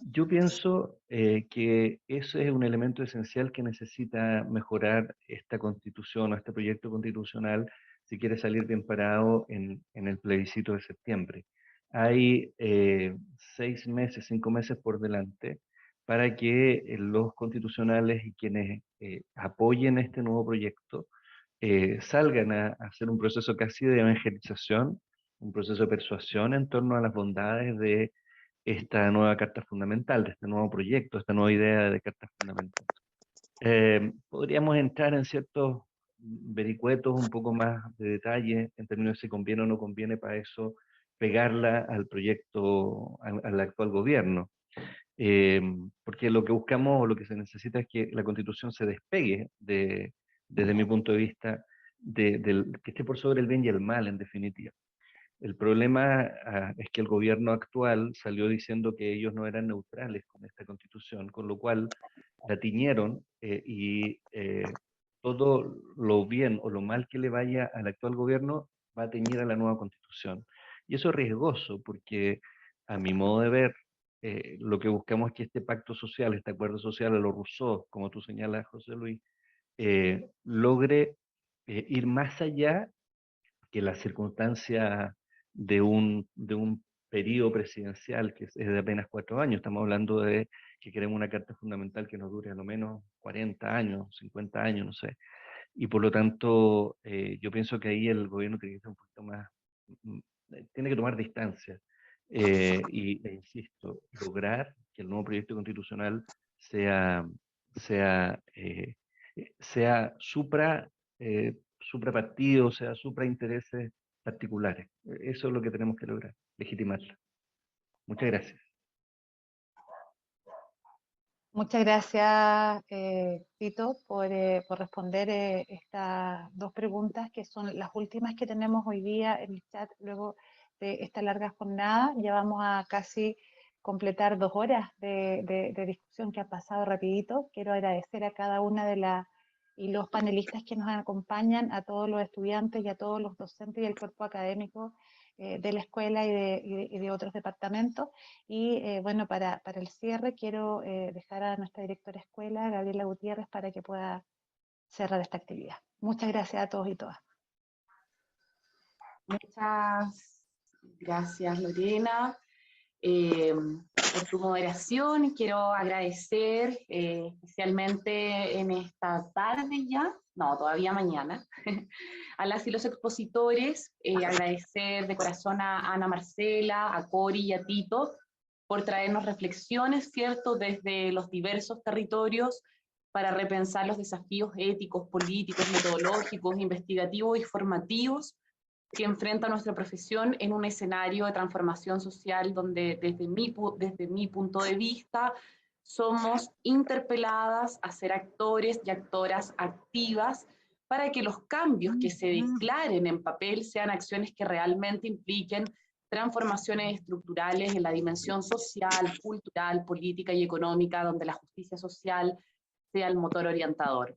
Yo pienso que ese es un elemento esencial que necesita mejorar esta constitución o este proyecto constitucional si quiere salir bien parado en el plebiscito de septiembre. Hay 6 meses, 5 meses por delante para que los constitucionales y quienes apoyen este nuevo proyecto salgan a hacer un proceso casi de evangelización, un proceso de persuasión en torno a las bondades de esta nueva Carta Fundamental, de este nuevo proyecto, esta nueva idea de Carta Fundamental. Podríamos entrar en ciertos vericuetos un poco más de detalle en términos de si conviene o no conviene para eso pegarla al proyecto, al actual gobierno. Porque lo que buscamos o lo que se necesita es que la Constitución se despegue, desde mi punto de vista, que esté por sobre el bien y el mal, en definitiva. El problema es que el gobierno actual salió diciendo que ellos no eran neutrales con esta constitución, con lo cual la tiñeron y todo lo bien o lo mal que le vaya al actual gobierno va a teñir a la nueva constitución. Y eso es riesgoso porque, a mi modo de ver, lo que buscamos es que este pacto social, este acuerdo social a lo Rousseau, como tú señalas, José Luis, logre ir más allá que la circunstancia de un periodo presidencial que es de apenas 4 años. Estamos hablando de que queremos una carta fundamental que nos dure a lo menos 40 años, 50 años, no sé. Y por lo tanto, yo pienso que ahí el gobierno tiene que ser un poquito más, tiene que tomar distancia. Insisto, lograr que el nuevo proyecto constitucional sea supra suprapartido, o sea, supraintereses particulares. Eso es lo que tenemos que lograr, legitimarla. Muchas gracias. Muchas gracias, Tito, por responder estas dos preguntas, que son las últimas que tenemos hoy día en el chat luego de esta larga jornada. Ya vamos a casi completar 2 horas de discusión que ha pasado rapidito. Quiero agradecer a cada una de las y los panelistas que nos acompañan, a todos los estudiantes y a todos los docentes y el cuerpo académico de la escuela y de otros departamentos. Y bueno, para el cierre quiero dejar a nuestra directora de escuela, Gabriela Gutiérrez, para que pueda cerrar esta actividad. Muchas gracias a todos y todas. Muchas gracias, Lorena, por tu moderación. Quiero agradecer especialmente en esta tarde ya, no, todavía mañana, a las y los expositores, agradecer de corazón a Ana Marcela, a Cori y a Tito por traernos reflexiones, ¿cierto?, desde los diversos territorios para repensar los desafíos éticos, políticos, metodológicos, investigativos y formativos que enfrenta nuestra profesión en un escenario de transformación social donde desde mi punto de vista somos interpeladas a ser actores y actoras activas para que los cambios que se declaren en papel sean acciones que realmente impliquen transformaciones estructurales en la dimensión social, cultural, política y económica, donde la justicia social sea el motor orientador.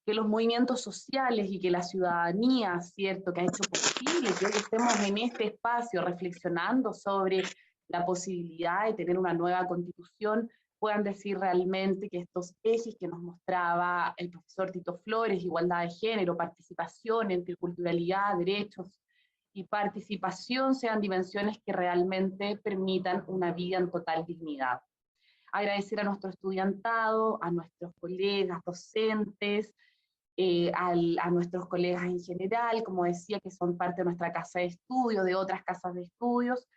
Que los movimientos sociales y que la ciudadanía, ¿cierto?, que ha hecho posible que hoy estemos en este espacio reflexionando sobre la posibilidad de tener una nueva constitución, puedan decir realmente que estos ejes que nos mostraba el profesor Tito Flores, igualdad de género, participación, interculturalidad, derechos y participación, sean dimensiones que realmente permitan una vida en total dignidad. Agradecer a nuestro estudiantado, a nuestros colegas docentes, a nuestros colegas en general, como decía, que son parte de nuestra casa de estudio, de otras casas de estudios,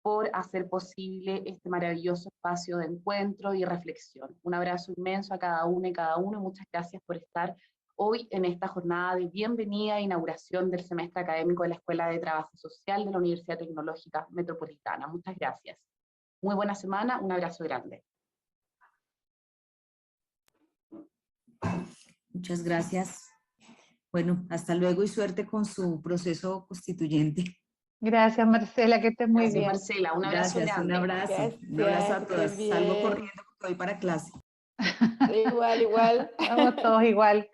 por hacer posible este maravilloso espacio de encuentro y reflexión. Un abrazo inmenso a cada una y cada uno, y muchas gracias por estar hoy en esta jornada de bienvenida e inauguración del semestre académico de la Escuela de Trabajo Social de la Universidad Tecnológica Metropolitana. Muchas gracias. Muy buena semana, un abrazo grande. Muchas gracias. Bueno, hasta luego y suerte con su proceso constituyente. Gracias, Marcela, que estés muy Gracias, bien. Marcela, un abrazo grande. Un abrazo. Gracias, Un abrazo a que todas. estés Salgo bien. corriendo porque voy para clase. Igual, igual. Vamos todos igual.